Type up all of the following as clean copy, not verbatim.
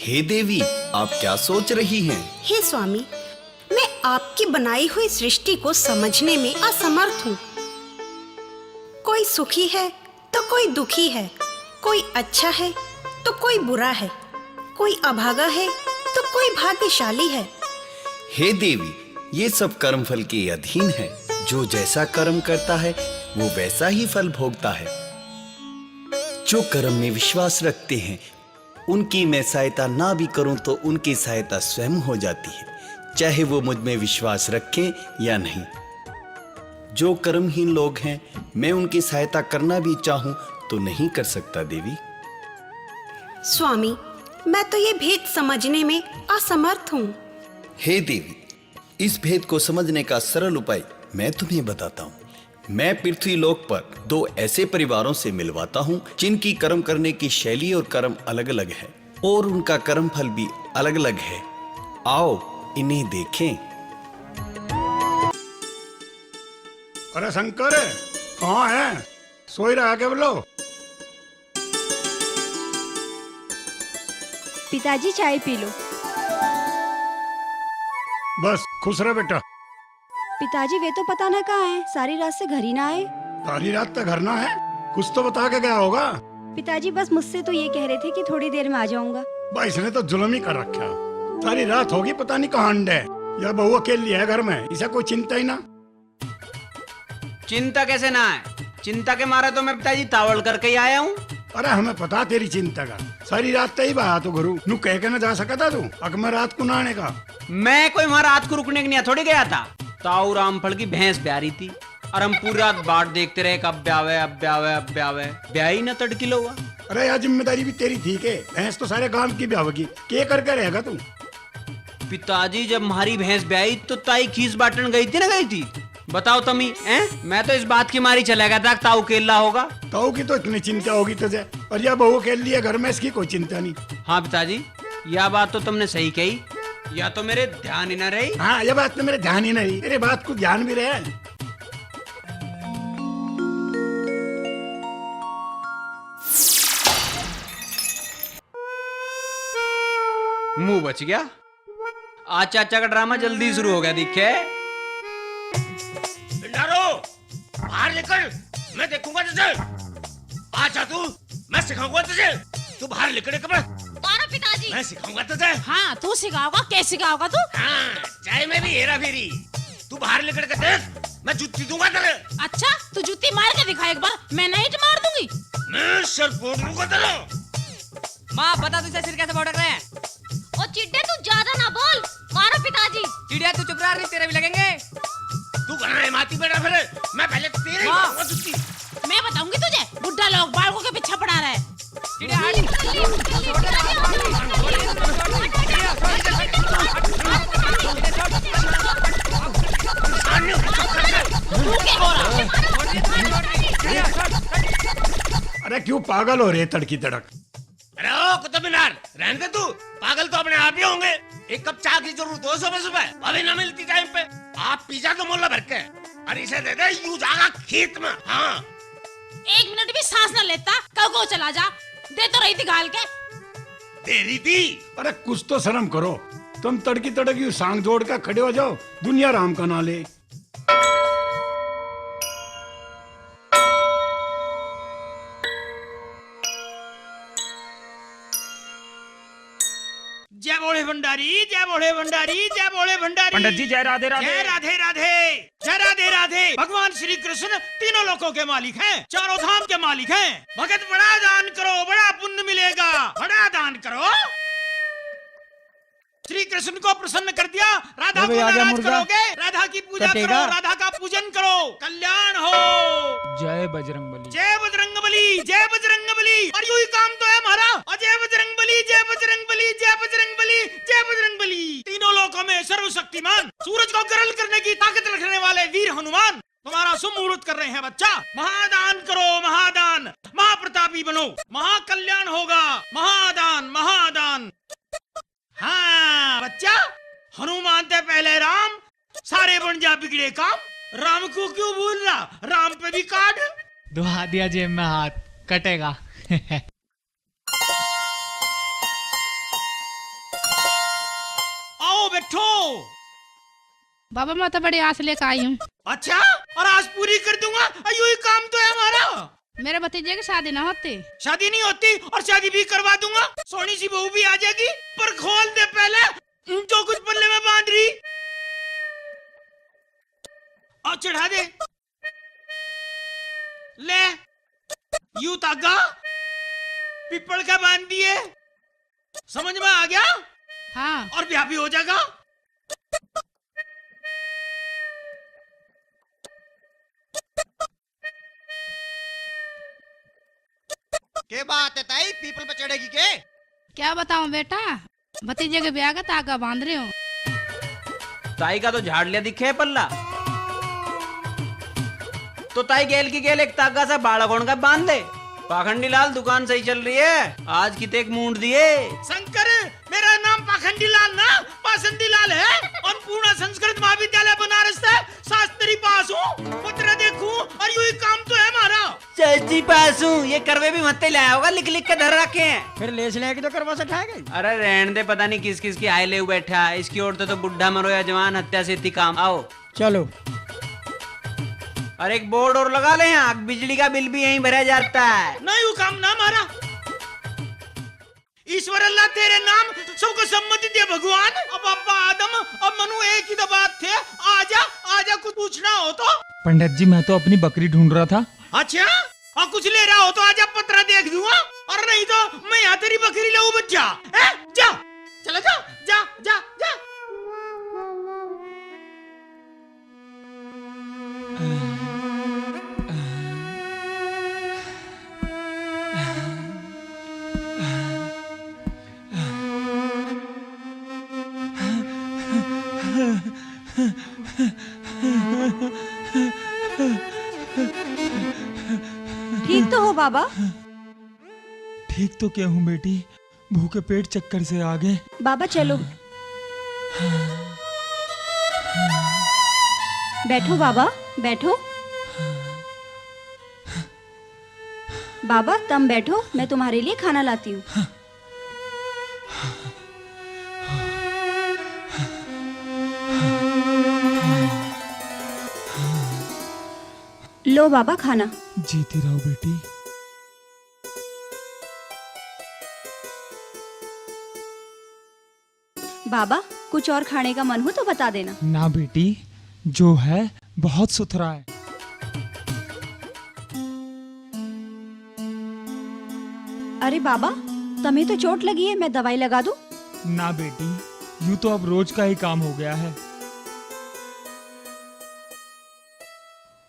हे देवी, आप क्या सोच रही हैं? हे स्वामी, मैं आपकी बनाई हुई सृष्टि को समझने में असमर्थ हूँ। कोई सुखी है तो कोई दुखी है, कोई अच्छा है तो कोई बुरा है, कोई अभागा है तो कोई भाग्यशाली है। हे देवी, ये सब कर्म फल के अधीन है। जो जैसा कर्म करता है वो वैसा ही फल भोगता है। जो कर्म में विश्वास रखते हैं उनकी मैं सहायता ना भी करूं तो उनकी सहायता स्वयं हो जाती है, चाहे वो मुझ में विश्वास रखें या नहीं। जो कर्महीन लोग हैं, मैं उनकी सहायता करना भी चाहूं तो नहीं कर सकता देवी। स्वामी, मैं तो ये भेद समझने में असमर्थ हूँ। हे देवी, इस भेद को समझने का सरल उपाय मैं तुम्हें बताता हूँ। मैं पृथ्वी लोक पर दो ऐसे परिवारों से मिलवाता हूँ जिनकी कर्म करने की शैली और कर्म अलग अलग है और उनका कर्म फल भी अलग अलग है। आओ इन्हें देखें। अरे शंकर, कहाँ है? सोई रहा क्या? बोलो। पिताजी चाय पी लो। बस खुश रह बेटा। पिताजी वे तो पता ना कहाँ है, सारी रात से घर ही ना आए। सारी रात तक घर ना है? कुछ तो बता के गया होगा। पिताजी बस मुझसे तो ये कह रहे थे कि थोड़ी देर में आ जाऊंगा। भाई इसने तो जुल्म ही कर रखा। सारी रात होगी, पता नहीं कहाँ अंडे। यह बहू अकेली है घर में, इसे कोई चिंता ही ना। चिंता कैसे ना है? चिंता के मारे तो मैं पिताजी तावड़ करके ही आया हूँ। अरे हमें पता तेरी चिंता का। सारी रात तई बाया तो गुरु नू कह के ना जा सका था तू अग में रात को नहाने का। मैं कोई वहाँ रात को रुकने के लिए थोड़ी गया था। ताऊ रामफल की भैंस ब्यारी थी और हम पूरी रात बाट देखते रहे कब ब्यावे अब ब्यावे अब ब्यावे, ब्याही ना तड़की लो हुआ। अरे यार जिम्मेदारी भी तेरी थी के, भैंस तो सारे गांव की ब्याह की के करके रहेगा तू। पिताजी जब हमारी भैंस ब्याही तो ताई खीस बाटन गई थी ना गई थी? बताओ तमी मैं तो इस बात की मारी चला गया था ताऊ केला होगा। ताऊ की तो इतनी चिंता होगी तुझे, और यह बहू अकेली है घर में, इसकी कोई चिंता नहीं। हाँ पिताजी, यह बात तो तुमने सही कही, या तो मेरे ध्यान ही ना रही। हाँ यह बात तो मेरे ध्यान ही नहीं, तेरे बात को ध्यान भी रहे। मुंह बच गया। आज चाचा का ड्रामा जल्दी शुरू हो गया दिखे। बाहर निकल, मैं देखूंगा तुझे। आजा तू, मैं सिखाऊंगा तुझे। तू बाहर निकले कब? मारो पिताजी। मैं सिखाऊंगा तुझे। हाँ तू सिखाओगा, कैसे सिखाओगा तू? हाँ, चाय में भी हेरा फेरी। तू बाहर निकल के देख, मैं जुत्ती दूंगा तेरे। अच्छा, तू जूती मार के दिखा एक बार, मैं नाइट मार दूंगी। मैं सर फोड़ दूंगा तेरा। माँ बता तुझे सिर कैसे भड़क रहे हैं? ओ चिड्डे तू ज्यादा ना बोल, मारो पिताजी। चिड़िया तू चुप रहा, तेरे भी लगेंगे। तू घर में माती बेटा फिर, मैं पहले तेरे मारूंगा जुत्ती। मैं बताऊंगी तुझे, बुड्ढा लोग बालकों के पीछे पड़ा रहे। चिड़िया हट। अरे क्यों पागल हो रहे तड़की तड़क? अरे ओ कुतुब मीनार, रहने दे तू। पागल तो अपने आप ही होंगे। एक कप चाय की जरूरत हो सुबह सुबह, अभी ना मिलती टाइम पे। आप पिज्जा तो मोला भर के, और इसे दे दे यूं जागा खेत में। हाँ 1 मिनट भी सांस न लेता, कल को चला जा। दे तो रही थी गाल के। तेरी थी। अरे कुछ तो शर्म करो। तुम तड़की तड़क यूं सांग जोड़ कर खड़े हो जाओ, दुनिया राम का ना ले। जय बोले भंडारी, जय बोले भंडारी, जय बोले भंडारी। पंडित जी जय राधे राधे। जय राधे राधे, जय राधे राधे। भगवान श्री कृष्ण तीनों लोकों के मालिक हैं, चारों धाम के मालिक हैं। भगत बड़ा दान करो, बड़ा पुण्य मिलेगा। बड़ा दान करो। श्री कृष्ण को प्रसन्न कर दिया, राधा को नाराज करोगे? राधा की पूजा करो, राधा का पूजन करो, कल्याण हो। जय बजरंगबली, जय बजरंगबली, जय बजरंगबली। और यही काम तो है हमारा। अजय बजरंगबली, जय बजरंगबली, जय बजरंगबली, जय बजरंगबली। तीनों लोकों में सर्वशक्तिमान, सूरज को गरल करने की ताकत रखने वाले वीर हनुमान तुम्हारा शुभ मुहूर्त कर रहे हैं बच्चा। महादान करो, महादान, महाप्रतापी बनो, महाकल्याण होगा। महादान, महादान। हाँ बच्चा, हनुमान ते पहले राम, सारे बन जा बिगड़े काम। राम को क्यों भूल रहा? राम पे भी काट। दुहा दिया जेब में हाथ, कटेगा। बाबा मैं तो बड़ी आस लेकर आई हूँ। अच्छा, और आज पूरी कर दूंगा। अयो ये काम तो है हमारा। मेरे भतीजे की शादी ना होती। शादी नहीं होती और शादी भी करवा दूंगा। सोनी सी बहू भी आ जाएगी, पर खोल दे पहले जो कुछ पल्ले में बांध रही। और चढ़ा दे। ले यू धागा पिपल का बांध दिए। समझ में आ गया? हाँ। और ब्याह भी हो जाएगा। के बात है ताई, पीपल पे चढ़ेगी के? क्या बताऊं बेटा, भतीजे के ब्याह का तागा बांध रही हूँ। ताई का तो झाड़ लिया दिखे है पल्ला। तो ताई गेल की गेल एक तागा सा बाड़कोण का बांध दे। पाखंडी लाल दुकान सही चल रही है, आज की तेक मूंड दिए। शंकर, मेरा नाम पाखंडी लाल ना पासंदी लाल है। और पूर्ण संस्कृत महाविद्यालय बनारस से शास्त्री पास हूँ। पत्र देखूं और यू ही काम तो है हमारा। शास्त्री पास हूँ, ये करवे भी मत्ते लाया होगा, लिख लिख के धर रखे हैं। फिर लेस लेके तो करवा से गई। अरे रहने दे, पता नहीं किस किस की आय ले बैठा है। इसकी ओर तो बुढ़ा मरो या जवान, हत्या से इतनी काम। आओ चलो। और एक बोर्ड और लगा ले यहाँ, बिजली का बिल भी यहीं भरा जाता है। नहीं वो काम ना हमारा। ईश्वर अल्लाह तेरे नाम सबको सम्मति दे भगवान। अब अब्बा आदम और मनु एक ही बात थे। आजा आजा, कुछ पूछना हो तो। पंडित जी मैं तो अपनी बकरी ढूंढ रहा था। अच्छा, और कुछ ले रहा हो तो आजा, पत्रा देख दूंगा। और नहीं तो मैं यहाँ तेरी बकरी ले बच्चा। जा चला, जा जा जा जा। ठीक तो हो बाबा? ठीक तो क्या हूँ बेटी, भूखे पेट चक्कर से आ गए। बाबा चलो। बैठो बाबा, बैठो। बाबा तुम बैठो, मैं तुम्हारे लिए खाना लाती हूँ। लो बाबा खाना। जीती रहो बेटी। बाबा कुछ और खाने का मन हो तो बता देना। ना बेटी, जो है बहुत सुथरा है। अरे बाबा तुम्हें तो चोट लगी है, मैं दवाई लगा दूं? ना बेटी, यूं तो अब रोज का ही काम हो गया है।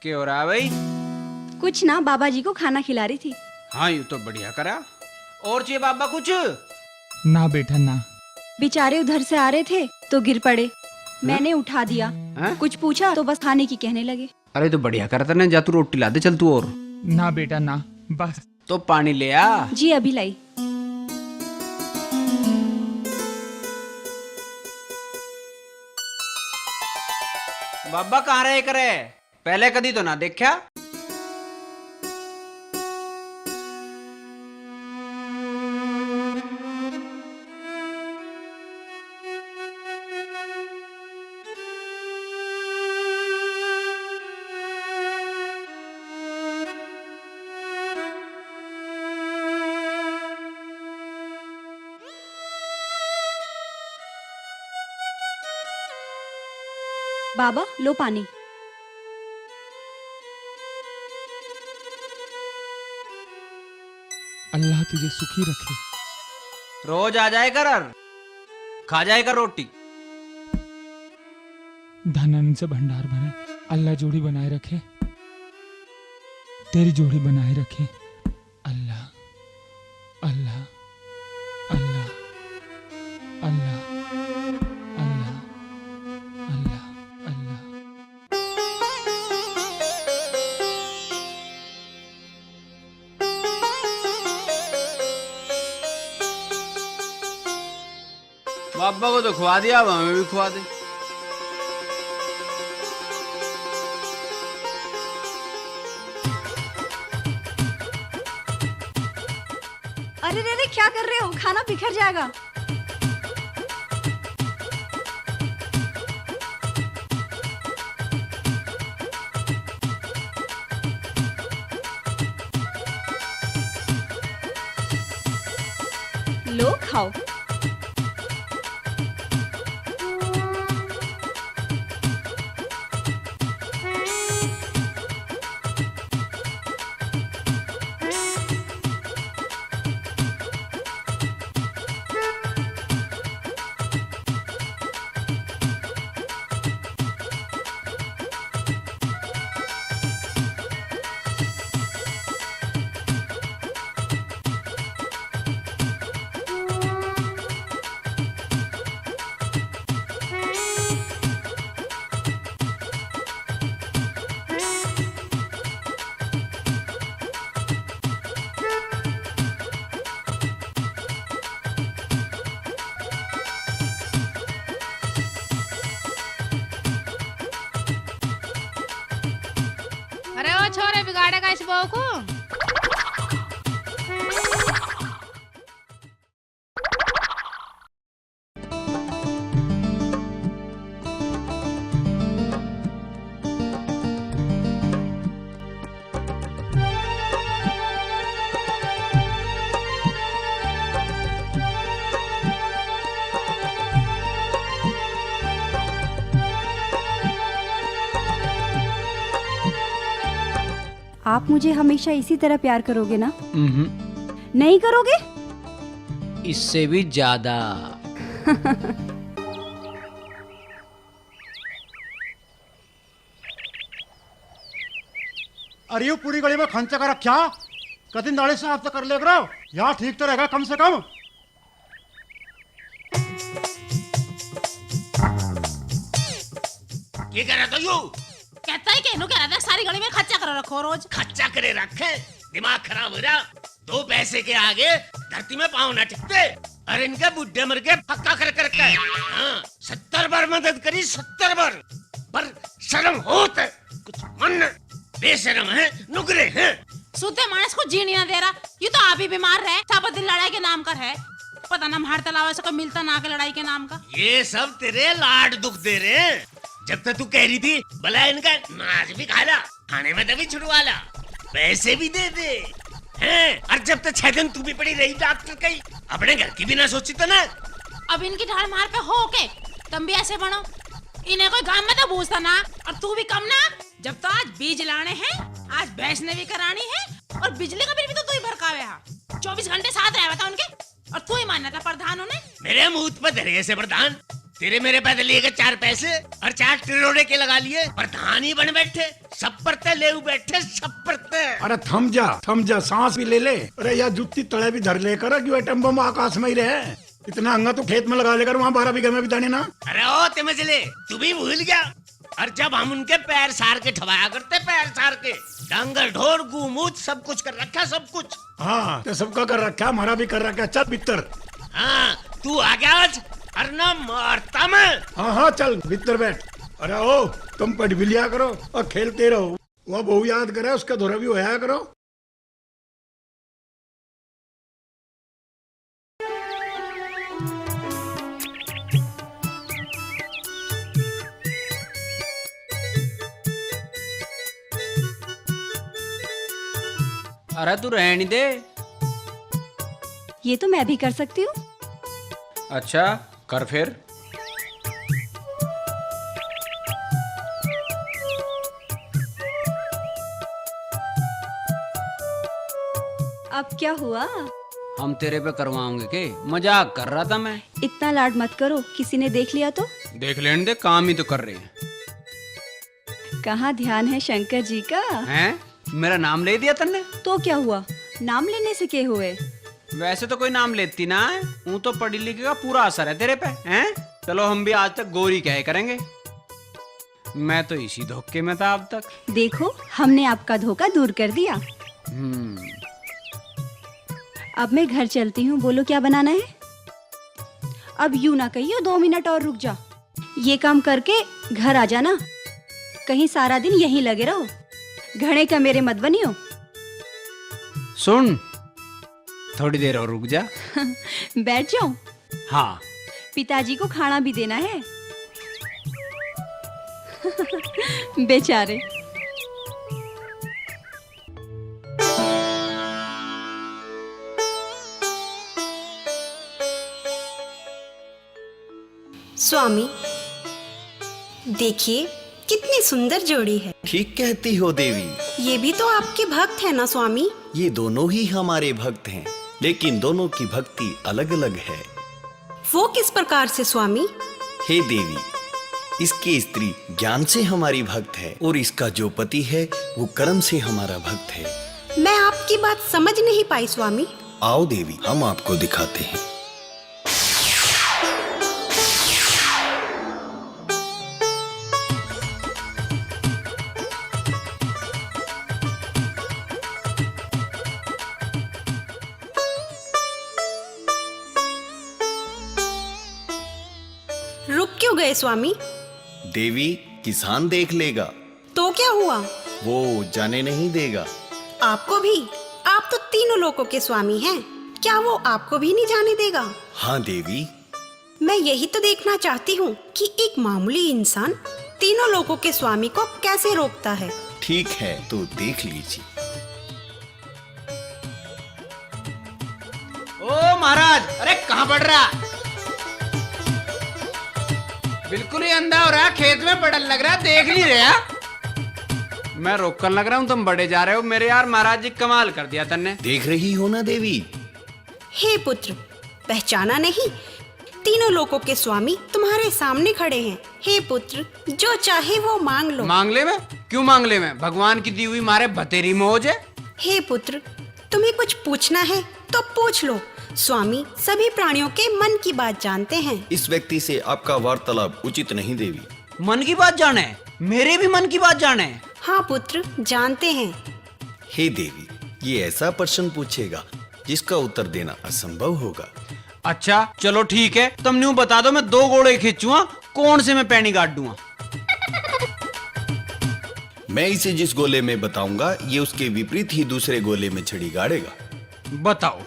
क्या हो रहा है भाई? कुछ ना, बाबा जी को खाना खिला रही थी। हाँ यूं तो बढ़िया करा। और चाहिए बाबा कुछ? ना बेटा ना। बेचारे उधर से आ रहे थे तो गिर पड़े, मैंने उठा दिया। कुछ पूछा तो बस खाने की कहने लगे। अरे तो बढ़िया करा तने, जा तू रोटी ला दे, चल तू। और ना बेटा ना, बस। तो पानी ले आ। जी अभी लाई। बाबा कहाँ रहे करे, पहले कदी तो ना देखा। बाबा लो पानी। अल्लाह तुझे सुखी रखे। रोज आ जाए कर और खा जाए कर रोटी। धन से भंडार भरे, अल्लाह जोड़ी बनाए रखे, तेरी जोड़ी बनाए रखे। अल्लाह अल्लाह अल्लाह अल्लाह अल्लाह अल्लाह अल्लाह। बाबा को तो खुआ दिया, अब हमें भी खुआ दे। अरे रे क्या कर रहे हो, खाना बिखर जाएगा। लो खाओ। अरे वो छोरे बिगाड़ेगा इस बहू को। आप मुझे हमेशा इसी तरह प्यार करोगे ना? नहीं करोगे? इससे भी ज्यादा। अरे ये पूरी गली में खंचा का रखा कभी नाले से आप तो कर ले करो यहाँ ठीक तो रहेगा कम से कम। ये कह रहा था यू कहता है कि कह रहा था सारी गली में खच्चा कर रखो रोज। खच्चा करे रखे, दिमाग खराब हो रहा। 2 पैसे के आगे धरती में पाँव न टिकते। अरे इनके बुढ़े मर के पक्का कर कर रखा है। हाँ, 70 बार मदद करी, 70 बार, पर शर्म होत है कुछ मन। बेशरम है, नुगरे हैं। सूते मानस को जीने ना दे रहा। ये तो आप ही बीमार रहे, सारा दिन लड़ाई के नाम कर है। पता ना हमारे तलाव से कोई मिलता ना के लड़ाई के नाम का। ये सब तेरे लाड दुख दे रहे हैं। जब तक तू कह रही थी भला इनका नाच भी खा ला, खाने में दबी छुड़वा ला, पैसे भी दे दे हैं। और जब तक 6 दिन तू भी पड़ी रही डॉक्टर कहीं, अपने घर की भी ना सोची तो ना। अब इनकी ढाल मार पे हो के तुम भी ऐसे बनो। इन्हें कोई गांव में तो पूछता ना, और तू भी कम ना। जब तो आज बीज लाने हैं, आज भैंस ने भी करानी है, और बिजली का बिल भी तो तू ही भरकावे है। 24 घंटे साथ रहा था उनके, और तू ही मानना था प्रधान उन्हें। मेरे मुंह पर धरे ऐसे प्रधान। तेरे मेरे पैदल लिए 4 पैसे और 4 टिरोड़े के लगा लिए, प्रधान ही बन बैठे। सब परते ले बैठे, सब परते। अरे थम जा, सांस भी ले ले। अरे यार जुत्ती तड़े भी धर लेकर क्यों एटम बम आकाश में ही रहे। इतना अंगा तो खेत में लगा लेकर वहाँ 12 बीघे में भी दाने ना। अरे ओ ते मजले, तू भी भूल गया। और जब हम उनके पैर सार के ठवाया करते, पैर सार के, डांगर ढोर गुमूत सब कुछ कर रखा, सब कुछ। हाँ तो सबका कर रखा, हमारा भी कर रखा। चल भीतर। हाँ तू आ गया आज, अरना मारता मैं। हाँ चल भीतर बैठ। अरे ओ तुम पढ़ भी लिया करो और खेलते रहो। वह बहू याद करे, उसका धोरा भी होया करो। अरे तू रहने दे। ये तो मैं भी कर सकती हूँ। अच्छा कर फिर। अब क्या हुआ? हम तेरे पे करवाओगे के? मजाक कर रहा था मैं। इतना लाड मत करो, किसी ने देख लिया तो। देख लेने दे, काम ही तो कर रहे हैं। कहाँ ध्यान है शंकर जी का? हैं? मेरा नाम ले दिया तन्ने? तो क्या हुआ, नाम लेने से क्या हुए? वैसे तो कोई नाम लेती ना है, वो तो पढ़ी लिखी का पूरा असर है तेरे पे। हैं? चलो हम भी आज तक गौरी कहे करेंगे। मैं तो इसी धोखे में था अब तक। देखो हमने आपका धोखा दूर कर दिया। अब मैं घर चलती हूँ, बोलो क्या बनाना है? अब यूं ना कहियो 2 मिनट और रुक जा। ये काम करके घर आ जाना, कहीं सारा दिन यहीं लगे रहो। घड़े का मेरे मत बनियो। सुन, थोड़ी देर और रुक जा। बैठ जाऊं? हाँ। पिताजी को खाना भी देना है। बेचारे। स्वामी, देखिए कितनी सुंदर जोड़ी है। ठीक कहती हो देवी। ये भी तो आपके भक्त है ना स्वामी? ये दोनों ही हमारे भक्त हैं, लेकिन दोनों की भक्ति अलग अलग है। वो किस प्रकार से स्वामी? हे देवी, इसकी स्त्री ज्ञान से हमारी भक्त है और इसका जो पति है वो कर्म से हमारा भक्त है। मैं आपकी बात समझ नहीं पाई स्वामी। आओ देवी, हम आपको दिखाते हैं। रुक क्यों गए स्वामी? देवी, किसान देख लेगा तो क्या हुआ? वो जाने नहीं देगा। आपको भी? आप तो तीनों लोकों के स्वामी हैं, क्या वो आपको भी नहीं जाने देगा? हाँ देवी। मैं यही तो देखना चाहती हूँ कि एक मामूली इंसान तीनों लोकों के स्वामी को कैसे रोकता है। ठीक है, तो देख लीजिए। ओ महाराज, अरे कहाँ बढ़ रहा? बिल्कुल ही अंधा हो रहा, खेत में बड़ल लग रहा, देख नहीं रहा। मैं रोक कर लग रहा हूँ, तुम बड़े जा रहे हो। मेरे यार महाराज जी, कमाल कर दिया तन्ने। देख रही हो ना देवी। हे पुत्र, पहचाना नहीं? तीनों लोकों के स्वामी तुम्हारे सामने खड़े हैं। हे पुत्र, जो चाहे वो मांग लो। मांग ले में? क्यों मांग ले में? भगवान की दी हुई मारे भतेरी मौज है। हे पुत्र, तुम्हें कुछ पूछना है तो पूछ लो। स्वामी सभी प्राणियों के मन की बात जानते हैं। इस व्यक्ति से आपका वार्तालाप उचित नहीं देवी। मन की बात जाने? मेरे भी मन की बात जाने? हाँ पुत्र, जानते हैं। हे देवी, ये ऐसा प्रश्न पूछेगा जिसका उत्तर देना असंभव होगा। अच्छा चलो ठीक है, तुम न्यू बता दो, मैं 2 घोड़े खींचूंगा, कौन से मैं पैनी गाड़ दूंगा? मैं इसे जिस गोले में बताऊंगा ये उसके विपरीत ही दूसरे गोले में छड़ी गाड़ेगा। बताओ।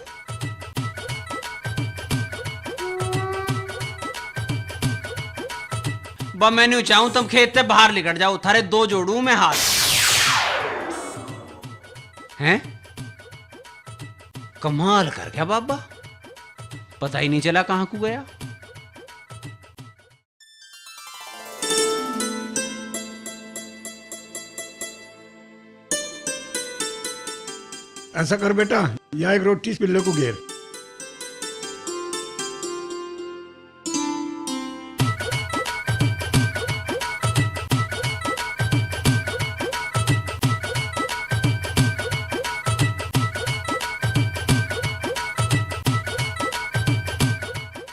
बा मैं नहीं चाहूं तुम खेत से बाहर निकल जाओ, थारे 2 जोड़ू मैं हाथ। हैं? कमाल कर गया बाबा, पता ही नहीं चला कहां को गया। ऐसा कर बेटा, या एक रोटी इस पिल्ले को घेर।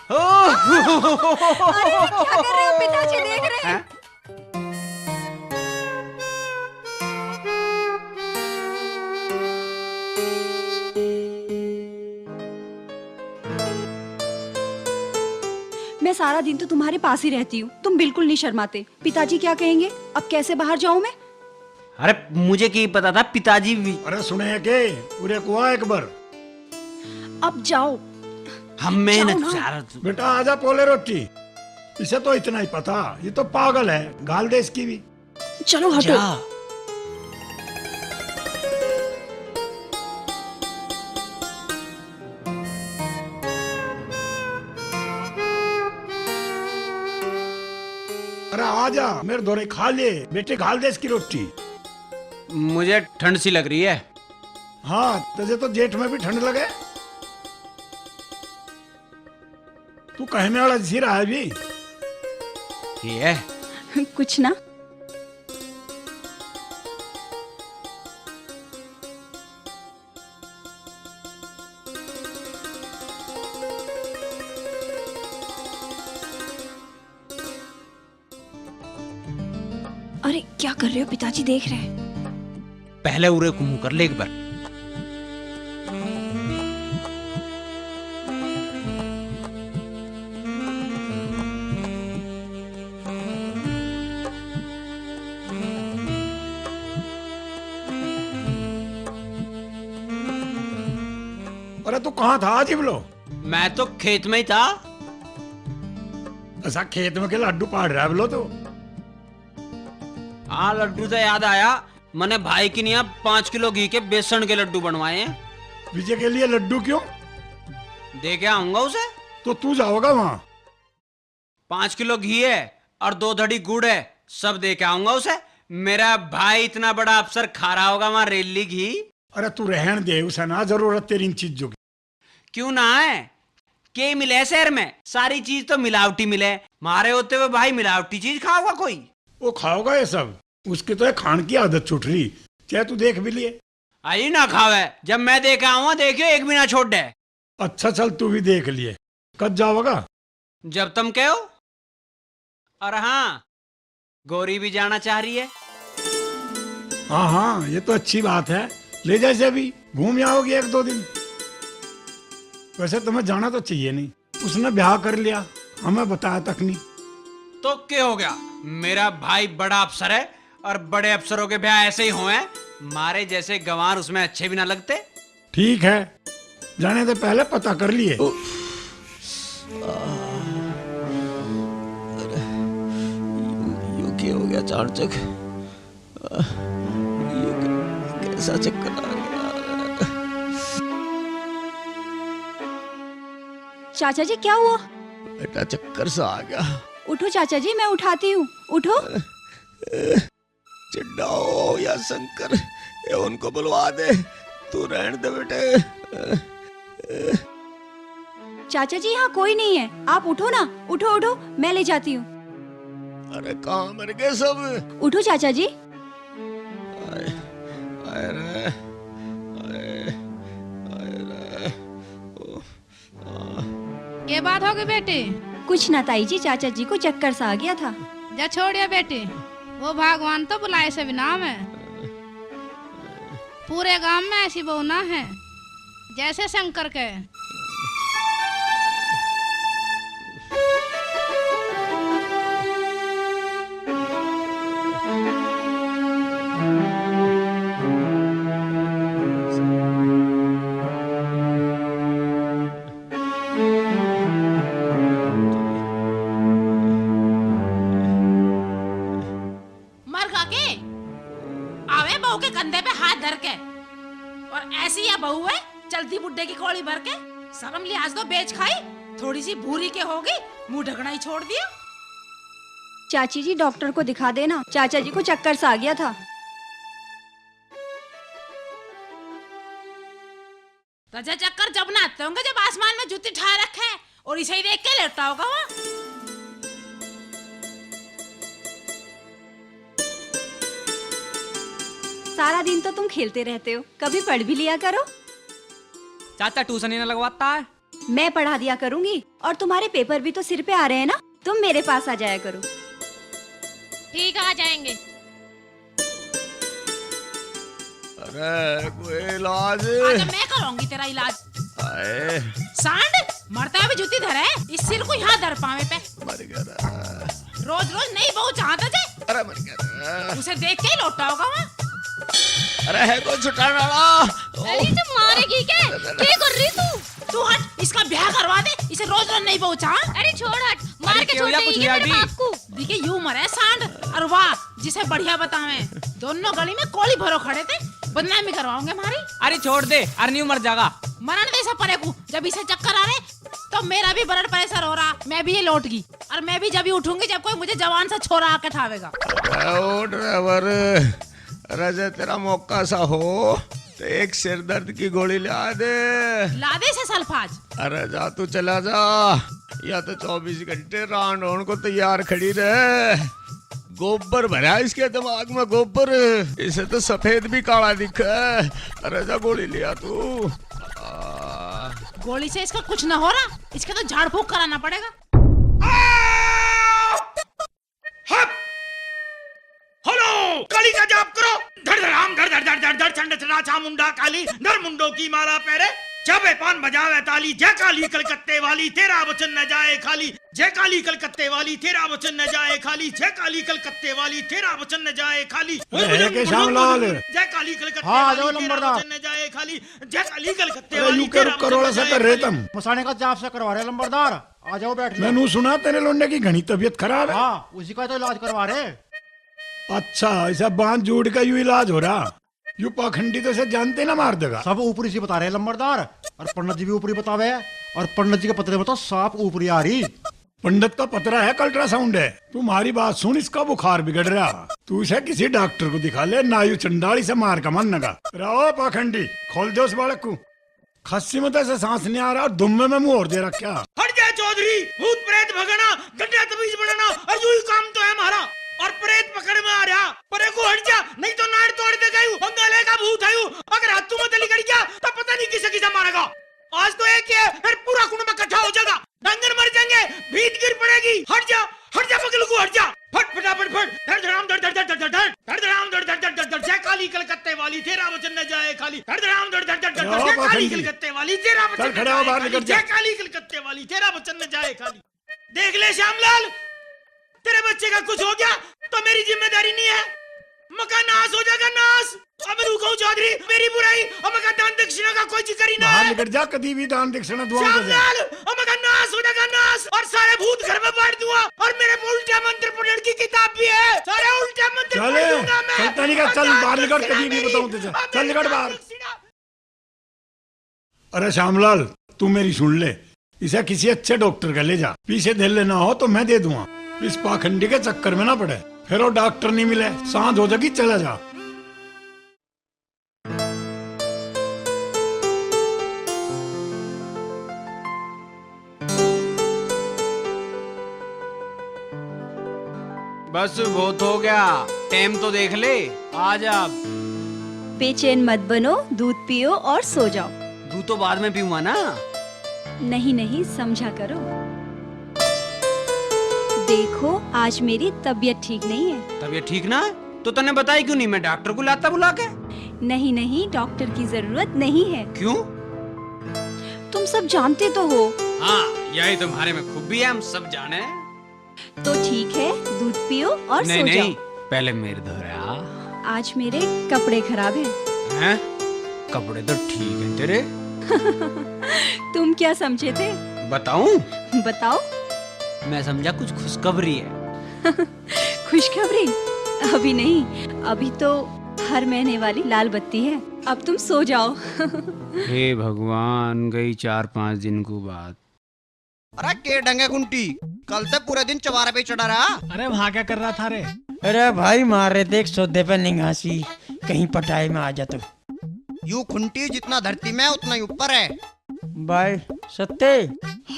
अरे क्या कर रहे हो पिताजी, देख रहे हैं? मैं सारा दिन तो तुम्हारे पास ही रहती हूँ, तुम बिल्कुल नहीं शर्माते। पिताजी क्या कहेंगे? अब कैसे बाहर जाऊँ मैं? अरे मुझे क्या पता था पिताजी भी। अरे सुने के पूरे कुआ एक बार। अब जाओ। हम मेहनत जाओ ना। चाह रहे थे। बेटा आजा पोले रोटी। इसे तो इतना ही पता, ये तो पागल है, गाल दे इसकी भी। चलो हटो। जा। अरे आजा, मेरे दोरे खा ले बेटे, गाल दे इसकी रोटी। मुझे ठंड सी लग रही है। हाँ, तुझे तो जेठ में भी ठंड लगे। तू कहने वाला जी रहा है भी। ये कुछ ना। अरे क्या कर रहे हो? पिताजी देख रहे हैं। पहले उरे को मुंह कर ले एक बार। अरे तू कहाँ था आज बोलो? मैं तो खेत में ही था। ऐसा खेत में के लड्डू पाड़ रहा है बोलो तो। हाँ, लड्डू से याद आया, मैंने भाई की नहीं 5 किलो घी के बेसन के लड्डू बनवाए हैं। विजय के लिए लड्डू क्यों? दे के आऊंगा उसे। तो तू जाओगा वहाँ? 5 किलो घी है और 2 धड़ी गुड़ है, सब दे के आऊंगा उसे। मेरा भाई इतना बड़ा अफसर खा रहा होगा वहां रेली घी। अरे तू रहन दे, उसे ना जरूरत तेरी इन चीजों की। क्यों ना है? के मिले शहर में, सारी चीज तो मिलावटी मिले। मारे होते हुए भाई मिलावटी चीज खाओगा कोई? वो खाओगा ये सब, उसकी तो है खान की आदत छूट रही, चाहे तू देख भी लिए। आई ना खावे, जब मैं देखा आऊंगा देखियो एक भी ना छोड़ दे। अच्छा चल तू भी देख लिए, कब जाओगा? जब तुम कहो। और हाँ, गौरी भी जाना चाह रही है। हाँ हाँ, ये तो अच्छी बात है, ले जैसे अभी घूम आओगे 1-2 दिन। वैसे तुम्हें जाना तो चाहिए नहीं, उसने ब्याह कर लिया, हमें बताया तक नहीं। तो क्या हो गया? मेरा भाई बड़ा अफसर है और बड़े अफसरों के ब्याह ऐसे ही हुए हैं। मारे जैसे गंवार उसमें अच्छे भी ना लगते। ठीक है, जाने से पहले पता कर लिए। यू क्या हो गया चाणचक? कैसा चक्कर आ गया? चाचा जी क्या हुआ? बेटा चक्कर सा आ गया। उठो चाचा जी, मैं उठाती हूँ, उठो। चिड्डाओ या शंकर, ये उनको बुलवा दे, तू रहने दे बेटे। चाचा जी यहाँ कोई नहीं है, आप उठो ना, उठो उठो, मैं ले जाती हूँ। अरे कहाँ मर गए सब? उठो चाचा जी। आए, आए रे, आए, आए रे, ये बात होगी बेटी? कुछ ना ताई जी, चाचा जी को चक्कर सा आ गया था। जा छोड़िए बेटी, वो भगवान तो बुलाए से भी नाम है। पूरे गांव में ऐसी बहू ना है जैसे शंकर के। आवे बहू के कंधे पे हाथ धर के, और ऐसी ये बहू है चलती बुड्ढे की कोड़ी भर के। शर्म लिहाज तो बेच खाई, थोड़ी सी भूरी के होगी, मुंह ढकना ही छोड़ दिया। चाची जी डॉक्टर को दिखा देना, चाचा जी को चक्कर सा आ गया था। तुझे चक्कर जब ना आते होंगे जब आसमान में जूती ठाए रखे हैं और इसे ही देख के लेटता होगा वहाँ। सारा दिन तो तुम खेलते रहते हो, कभी पढ़ भी लिया करो। चाचा ट्यूशन ही ना लगवाता है। मैं पढ़ा दिया करूंगी, और तुम्हारे पेपर भी तो सिर पे आ रहे हैं ना, तुम मेरे पास आ जाया करो। ठीक है, आ जाएंगे। अरे कोई इलाज? आज मैं करूंगी तेरा इलाज। आए, सांड मरता है भी जूती धरे, इस सिर को यहाँ धर पावे पे। मर गया। रोज रोज नई बहू चाहता थे, अरे मर गया। उसे देख के ही लौटा होगा वहाँ। अरे है कोई छुटाने वाला? अरे जो मारेगी क्या कर रही तू हट, इसका ब्याह करवा दे, इसे रोज रोज नहीं पहुंचा। अरे छोड़ हट, मार के छोड़ देगी क्या मेरे बाप को? देखिए यूं मरे सांड, और वाह जिसे बढ़िया बतावे। दोनों गली में कोली भरो खड़े थे, बदनामी करवाओगे हमारी। अरे छोड़ दे, अरन्यू मर जाएगा। मरण दे सब परे को, जब इसे चक्कर आ रहे तो मेरा भी ब्लड प्रेशर हो रहा, मैं भी ये लौट गई, और मैं भी जब ही उठूंगी जब कोई मुझे जवान सा छोरा आके ठावेगा। ओ ड्राइवर, अरे तेरा मौका सा हो तो एक सिर दर्द की गोली ला दे। लादे से सल्फाज। अरे जा तू चला जा, या तो 24 घंटे रांड होने को तैयार खड़ी रहे। गोबर भरा इसके दिमाग में, गोबर, इसे तो सफेद भी काला दिखा। अरे जा गोली लिया तू। गोली से इसका कुछ न हो रहा, इसका तो झाड़ फूक कराना पड़ेगा। हेलो, काली का जाप करो। धड़ धड़ आम धड़ धड़ धड़ धड़ धड़ चंड चढ़ा चामुंडा काली, धर मुंडों की माला पहरे, जबे पान बजावे ताली। जय काली कलकत्ते वाली, तेरा वचन न जाए खाली। जय काली कलकत्ते वाली, तेरा वचन न जाए खाली। जय काली कलकत्ते वाली, तेरा वचन न जाए खाली। के श्यामलाल, जय काली कलकत्ते हाँ, वाली, जाओ तेरा लंबरदार। वचन न जाए खाली। जय काली कलकत्ते अरे वाली, यू के करोड़ा सा कर रहे तुम। मसाने का जाप से करवा रहे लंबरदार, आ जाओ बैठ। मैंने सुना तेरे लोंडे की घनी तबीयत खराब है। हाँ, उसी का तो इलाज करवा रहे। अच्छा, ऐसा बांध जोड़ का यू इलाज हो रहा। यू पाखंडी तो से जानते ना मार देगा। सब ऊपरी से बता रहे लंबरदार, और पंडित जी भी ऊपरी बतावे, और पंडित जी के पते में तो साफ ऊपरी आ रही। पंडित का पतरा है, अल्ट्रासाउंड है। तुम्हारी बात सुन, इसका बुखार बिगड़ रहा। तू इसे किसी डॉक्टर को दिखा ले, नायु चंडाली से मार का मन नगा। रहो पाखंडी, खोल दो उस बालक को। खस्सी में तो ऐसे सांस नहीं आ रहा और दुम्मे में मुंह और दे रखा। हट जा चौधरी, भूत प्रेत भगाना, गड्ढा तमीज बनाना, और यूं ही काम तो है हमारा। और प्रेत पकड़ में आ रहा, परे को हट जा, नहीं तो नाड़ तोड़ दे गई। बंगाले का भूत आयु, अगर हाथों में तली गड़ गया तो पता नहीं किसे किसे मारेगा। आज तो एक ही है, फिर पूरा कुंड में इकट्ठा हो जाएगा। डंगर मर जाएंगे, भीत गिर पड़ेगी। हट जा पगलू को, हट जा। फट फटाफट फट, धड़ धड़ाम धड़ धड़ धड़ धड़ धड़ धड़ धड़ाम धड़ धड़ धड़ धड़ धड़। जय काली कलकत्ते वाली, तेरा वचन न जाए खाली। धड़ धड़ाम धड़ धड़ धड़ धड़ धड़। जय काली कलकत्ते वाली, तेरा वचन न जाए खाली। जय काली कलकत्ते वाली, तेरा वचन न जाए खाली। देख ले श्यामलाल, तेरे बच्चे का कुछ हो गया तो मेरी जिम्मेदारी नहीं है। मका नाश हो जाएगा, नाश। अब रुको चौधरी, मेरी बुराई अब मका दान दक्षिणा का कोई जिक्र ही ना है। निकट जा, कभी भी दान दक्षिणा दुआ श्यामलाल, अब मका नाश हो जाएगा, नाश। और सारे भूत घर में बांट दूंगा। और मेरे पे उल्टा मंत्र पढ़ने की किताब भी है, सारे उल्टा मंत्र पढ़ दूंगा मैं। चलता नहीं का, चल बाहर निकट, कभी भी बताऊं तुझे। चल निकट बाहर। अरे श्यामलाल, तू मेरी सुन ले, इसे किसी अच्छे डॉक्टर का ले जा। पीछे दे लेना हो तो मैं दे दूंगा। इस पाखंडी के चक्कर में ना पड़े, फिर वो डॉक्टर नहीं मिले, सांझ हो जाएगी, चला जा। बस बहुत हो गया, टाइम तो देख ले। आ जा। बेचैन मत बनो, दूध पियो और सो जाओ। दूध तो बाद में पीऊंगा ना। नहीं नहीं, समझा करो। देखो, आज मेरी तबीयत ठीक नहीं है। तबीयत ठीक ना है तो तने बताई क्यों नहीं? मैं डॉक्टर को लाता बुला के। नहीं नहीं, डॉक्टर की जरूरत नहीं है। क्यों? तुम सब जानते तो हो। हाँ, यही तुम्हारे में खूबी है, हम सब जाने। तो ठीक है, दूध पियो और नहीं, सो नहीं, जाओ। पहले मेरे धोरा। आज मेरे कपड़े खराब हैं। हैं? कपड़े तो ठीक हैं तेरे। तुम क्या समझे थे? बताऊं? बताओ। मैं समझा कुछ खुशखबरी है। खुशखबरी? अभी नहीं, अभी तो हर महीने वाली लाल बत्ती है। अब तुम सो जाओ। हे भगवान, गई 4-5 दिन को बात। अरे के डंगे कुंटी, कल तक पूरे दिन चवारे पे चढ़ा रहा। अरे वहाँ क्या कर रहा था रे? अरे भाई मार रहे थे एक सौदे पे निगासी, कहीं पटाई में आ जा तो। यू खुंटी जितना धरती में उतना ही ऊपर है। भाई सत्ते,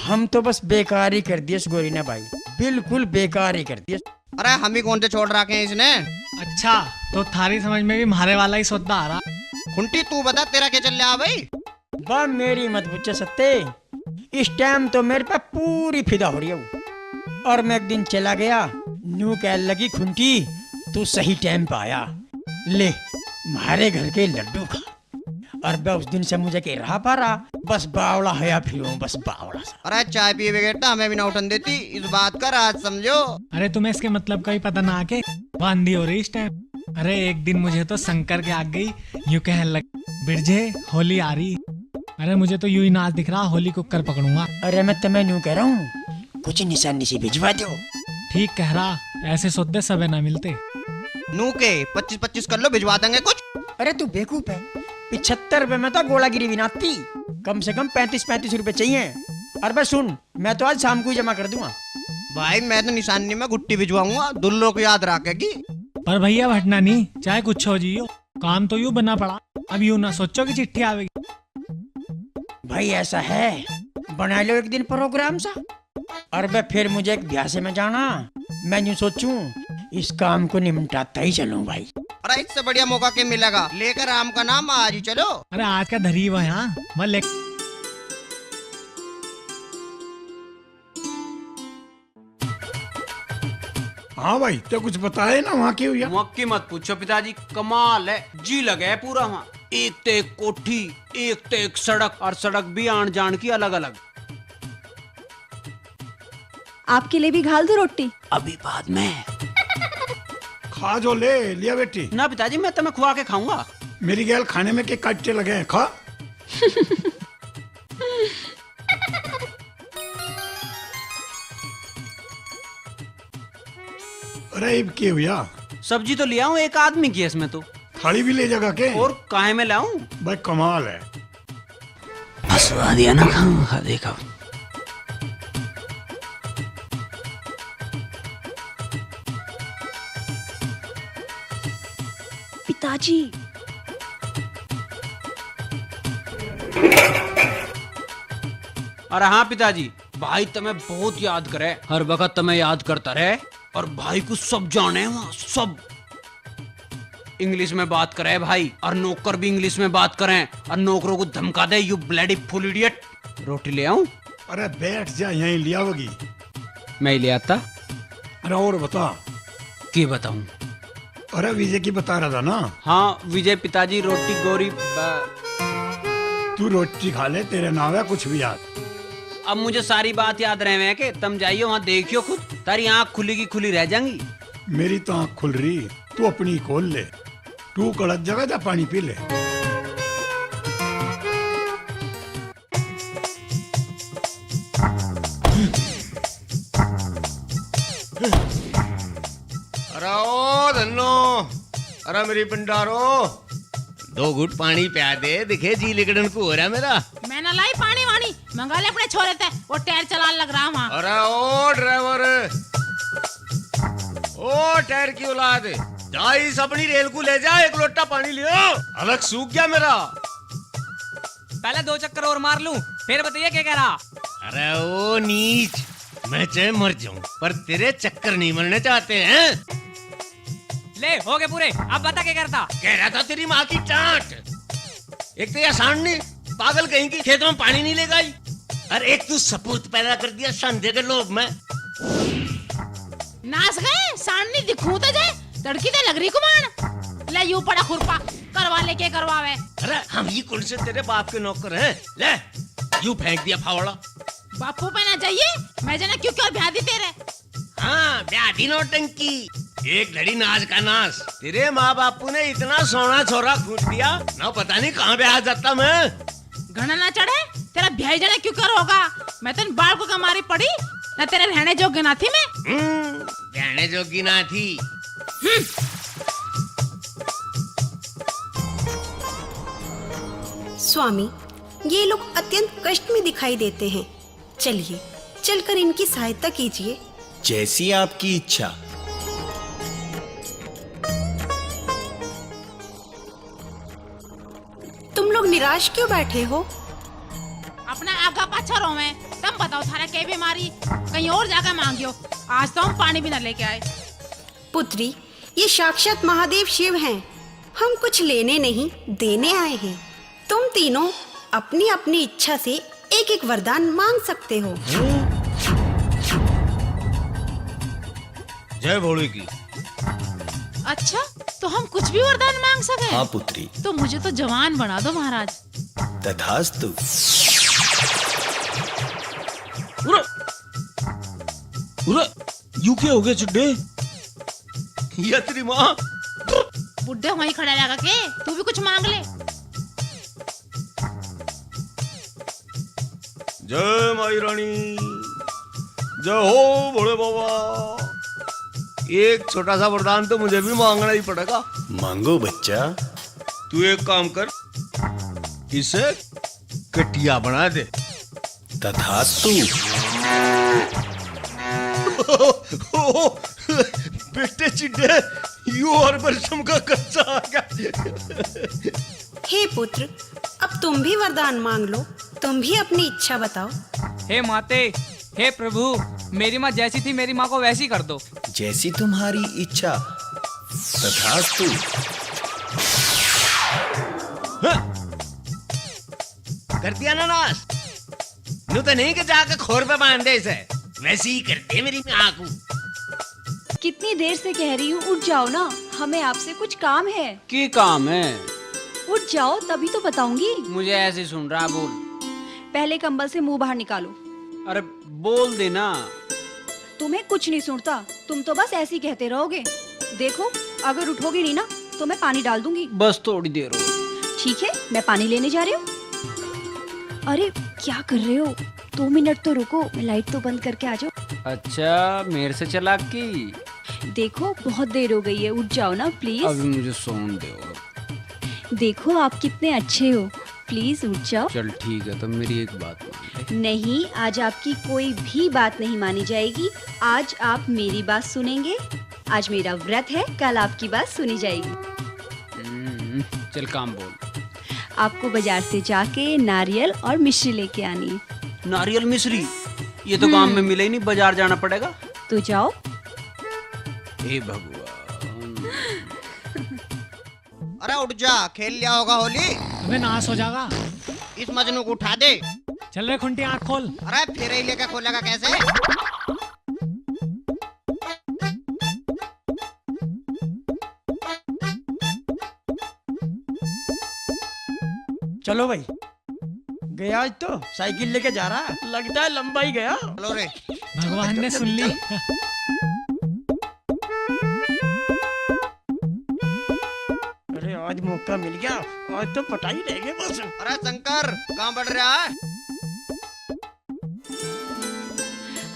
हम तो बस बेकार ही कर दिए गोरी ने भाई, बिल्कुल बेकार ही कर दिए। अरे हम ही कौन से छोड़ रखे हैं इसने। अच्छा, तो थारी समझ में भी मारे वाला ही सौदा आ रहा। खुंटी तू बता, तेरा क्या चल रहा भाई? बा मेरी मत पूछे सत्ते, इस टाइम तो मेरे पे पूरी फिदा हो रही है। और मैं एक दिन चला गया, न्यू कह लगी खुंटी तू सही टाइम पे आया, ले हमारे घर के लड्डू खा। और मैं उस दिन से मुझे कह रहा पा रहा, बस बावड़ा है फिर बस बावड़ा सा। अरे चाय पिए बगैर हमें भी ना उठन देती, इस बात का राज समझो। अरे तुम्हें इसके मतलब का ही पता ना आके बांधी हो रही इस टाइम। अरे एक दिन मुझे तो शंकर के आग गई, यूं कह लग बिरजे होली आ रही। अरे मुझे तो यूं ही नाच दिख रहा, होली को कर पकड़ूंगा। अरे मैं तुम्हें यूं कह रहा हूँ, कुछ निशानी से भिजवा दो। ठीक कह रहा, ऐसे सौदे सबे ना मिलते। नू के 25-25 कर लो, भिजवा देंगे कुछ। अरे तू बेवकूफ है, 75 रुपए में तो गोलागिरी भी नाती, कम से कम 35-35 रुपए चाहिए। और बस सुन, मैं तो आज शाम को ही जमा कर दूंगा। भाई मैं तो निशानी में गुट्टी भिजवाऊंगा, दुल्लो को याद रखेगी। पर भैया भटना नहीं, चाहे कुछ हो जियो, काम तो यूं बना पड़ा। अब यूं ना सोचो कि चिट्ठी आवेगी। भाई ऐसा है, बना लो एक दिन प्रोग्राम सा। और बे फिर मुझे एक ब्याह में जाना, मैं यूं सोचूं इस काम को निमटाता ही चलूं भाई। अरे इससे बढ़िया मौका क्या मिलेगा, लेकर राम का नाम आज ही चलो। अरे आज का धरी वह यहाँ ले। हाँ भाई, तो कुछ बताए ना वहाँ की हुई? मक्की मत पूछो पिताजी, कमाल है, जी लगे है पूरा वहाँ। एक तो एक कोठी, एक तो एक सड़क, और सड़क भी आन जान की अलग अलग। आपके लिए भी घाल दो रोटी? अभी बाद में। खा जो, ले लिया बेटी। ना पिताजी, मैं तुम्हें खुआ के खाऊंगा। मेरी गैल खाने में के काटे लगे हैं, खा। अरे अब क्या हुआ? सब्जी तो ले आऊं, एक आदमी की है इसमें तो। थाली भी ले जागा के? और काहे में लाऊं? भाई कमाल है। हंसवा दिया ना, देखा। पिताजी। अरे हाँ पिताजी, भाई तुम्हें बहुत याद करे, हर वक्त तुम्हें याद करता रहे, और भाई को सब जाने वहाँ सब इंग्लिश में बात करे भाई, और नौकर भी इंग्लिश में बात करें, और नौकरों को धमका दे, यू ब्लडी फुल इडियट। रोटी ले आऊं? अरे बैठ जा, यहीं लिया होगी। मैं ही ले आता। अरे और बता। क्या बताऊं? अरे विजय की बता रहा था ना। हाँ विजय पिताजी, रोटी गोरी तू रोटी खा ले, तेरे नाम है कुछ भी याद। अब मुझे सारी बात याद रहे हैं कि तुम जाइए वहाँ देखियो खुद, तारी आँख खुली की खुली रह जाएंगी। मेरी तो आँख खुल रही, तू अपनी खोल ले। तू कड़क जगह जा पानी पी ले। अरे ओ धन्नो, अरे मेरी पिंडारो, 2 घूट पानी पिया दे, दिखे जी लिकड़न को हो रहा मेरा। मैं ना लाई पानी वानी, मंगा ले अपने छोरे थे, वो टायर चलाने लग रहा वहाँ। अरे ओ ड्राइवर, ओ टायर की औलाद, जा इस अपनी रेल को ले जा, 1 लोटा पानी लियो, अलग सूख गया मेरा। पहले 2 चक्कर और मार लूं, फिर बताइए क्या कह रहा। अरे ओ नीच, मैं चाहे मर जाऊं पर तेरे चक्कर नहीं मरने चाहते हैं। ले हो गए पूरे, अब बता क्या करता। कह रहा था तेरी माँ की चाट। एक तो यह सांडनी पागल कहीं की, खेतों में पानी नहीं ले गई, और एक तू सपूत पैदा कर दिया संधे के लोभ में। नाच गए, सांडनी दिखूं तो जाए, तड़की तो लग रही कुमान। ले यूं पड़ा खुरपा, करवा ले के करवावे। अरे हम ही कौन से तेरे बाप के नौकर हैं? ले यूं फेंक दिया फावड़ा। बापू पे ना जाइए, मैं जाना क्यों क्यों ब्याह दी तेरे। हाँ ब्याह नौटंकी, एक घड़ी नाच का नाच। तेरे माँ बापू ने इतना सोना छोरा खूट दिया ना, पता नहीं कहाँ ब्याह जाता मैं। घना ना चढ़े, तेरा ब्याह जाने क्यों कर होगा। मैं तो बाल को कमारी पड़ी ना, तेरे रहने जोग्य ना थी मैं। रहने जोगी ना थी। स्वामी, ये लोग अत्यंत कष्ट में दिखाई देते हैं। चलिए चलकर इनकी सहायता कीजिए। जैसी आपकी इच्छा। तुम लोग निराश क्यों बैठे हो? अपना आगा पाछा रो में, तुम बताओ थारा क्या बीमारी, कहीं और जाकर मांगियो। आज तो हम पानी भी न लेके आए। पुत्री, ये साक्षात महादेव शिव हैं। हम कुछ लेने नहीं देने आए हैं। तुम तीनों अपनी अपनी इच्छा से एक एक वरदान मांग सकते हो। जय भोले की। अच्छा, तो हम कुछ भी वरदान मांग सके? हाँ पुत्री। तो मुझे तो जवान बना दो महाराज। तथास्तु। यू क्या हो गया चुड्डे? ये तेरी माँ। बुड्ढे वहीं खड़ा लगा के, तू भी कुछ मांग ले। जय माई रानी, जय हो भोले बाबा। एक छोटा सा वरदान तो मुझे भी मांगना ही पड़ेगा। मांगो बच्चा। तू एक काम कर, इसे कटिया बना दे। तथास्तु। बेटे चिड्डे, यू और बरसम का कच्चा आ गया। हे पुत्र, अब तुम भी वरदान मांग लो। तुम भी अपनी इच्छा बताओ। हे माते, हे प्रभु, मेरी माँ जैसी थी मेरी माँ को वैसी कर दो। जैसी तुम्हारी इच्छा। तथास्तु। कर दिया ना नाश। नू तो नहीं कि जाकर खोर पे बांध दे इसे, वैसे ही कर दे मेरी माँ को। कितनी देर से कह रही हूँ, उठ जाओ ना, हमें आपसे कुछ काम है। की काम है? उठ जाओ तभी तो बताऊंगी। मुझे ऐसे सुन रहा, बोल। पहले कंबल से मुंह बाहर निकालो। अरे बोल देना। तुम्हें कुछ नहीं सुनता, तुम तो बस ऐसे ही कहते रहोगे। देखो, अगर उठोगी नहीं ना तो मैं पानी डाल दूंगी। बस थोड़ी देर हो। ठीक है, मैं पानी लेने जा रही हूँ। अरे क्या कर रहे हो? 2 मिनट तो रुको, मैं लाइट तो बंद करके आ जाओ। अच्छा, मेरे से चालाकी। देखो बहुत देर हो गई है, उठ जाओ ना प्लीज। अभी मुझे सोने दो। देखो आप कितने अच्छे हो, प्लीज उठ जाओ। चल ठीक है, तो मेरी एक बात मान ले। नहीं, आज आपकी कोई भी बात नहीं मानी जाएगी। आज आप मेरी बात सुनेंगे। आज मेरा व्रत है, कल आपकी बात सुनी जाएगी। चल काम बोल। आपको बाजार से जाके नारियल और मिश्री लेके आनी है। नारियल मिश्री ये तो गांव में मिले ही नहीं, बाजार जाना पड़ेगा। तो जाओ। हे भगवान। अरे उठ जा, खेल लिया होगा होली। अबे नाश हो जाएगा। इस मजनू को उठा दे। चल रे खुंटी आँख खोल। अरे फिर ही लेकर खोलेगा कैसे? चलो भाई, गया आज तो साइकिल लेके जा रहा, लगता है लंबा ही गया। चलो रे। भगवान ने सुन ली। अरे आज मौका मिल गया, आज तो पटाई रह गए बस। अरे शंकर कहाँ बढ़ रहा है?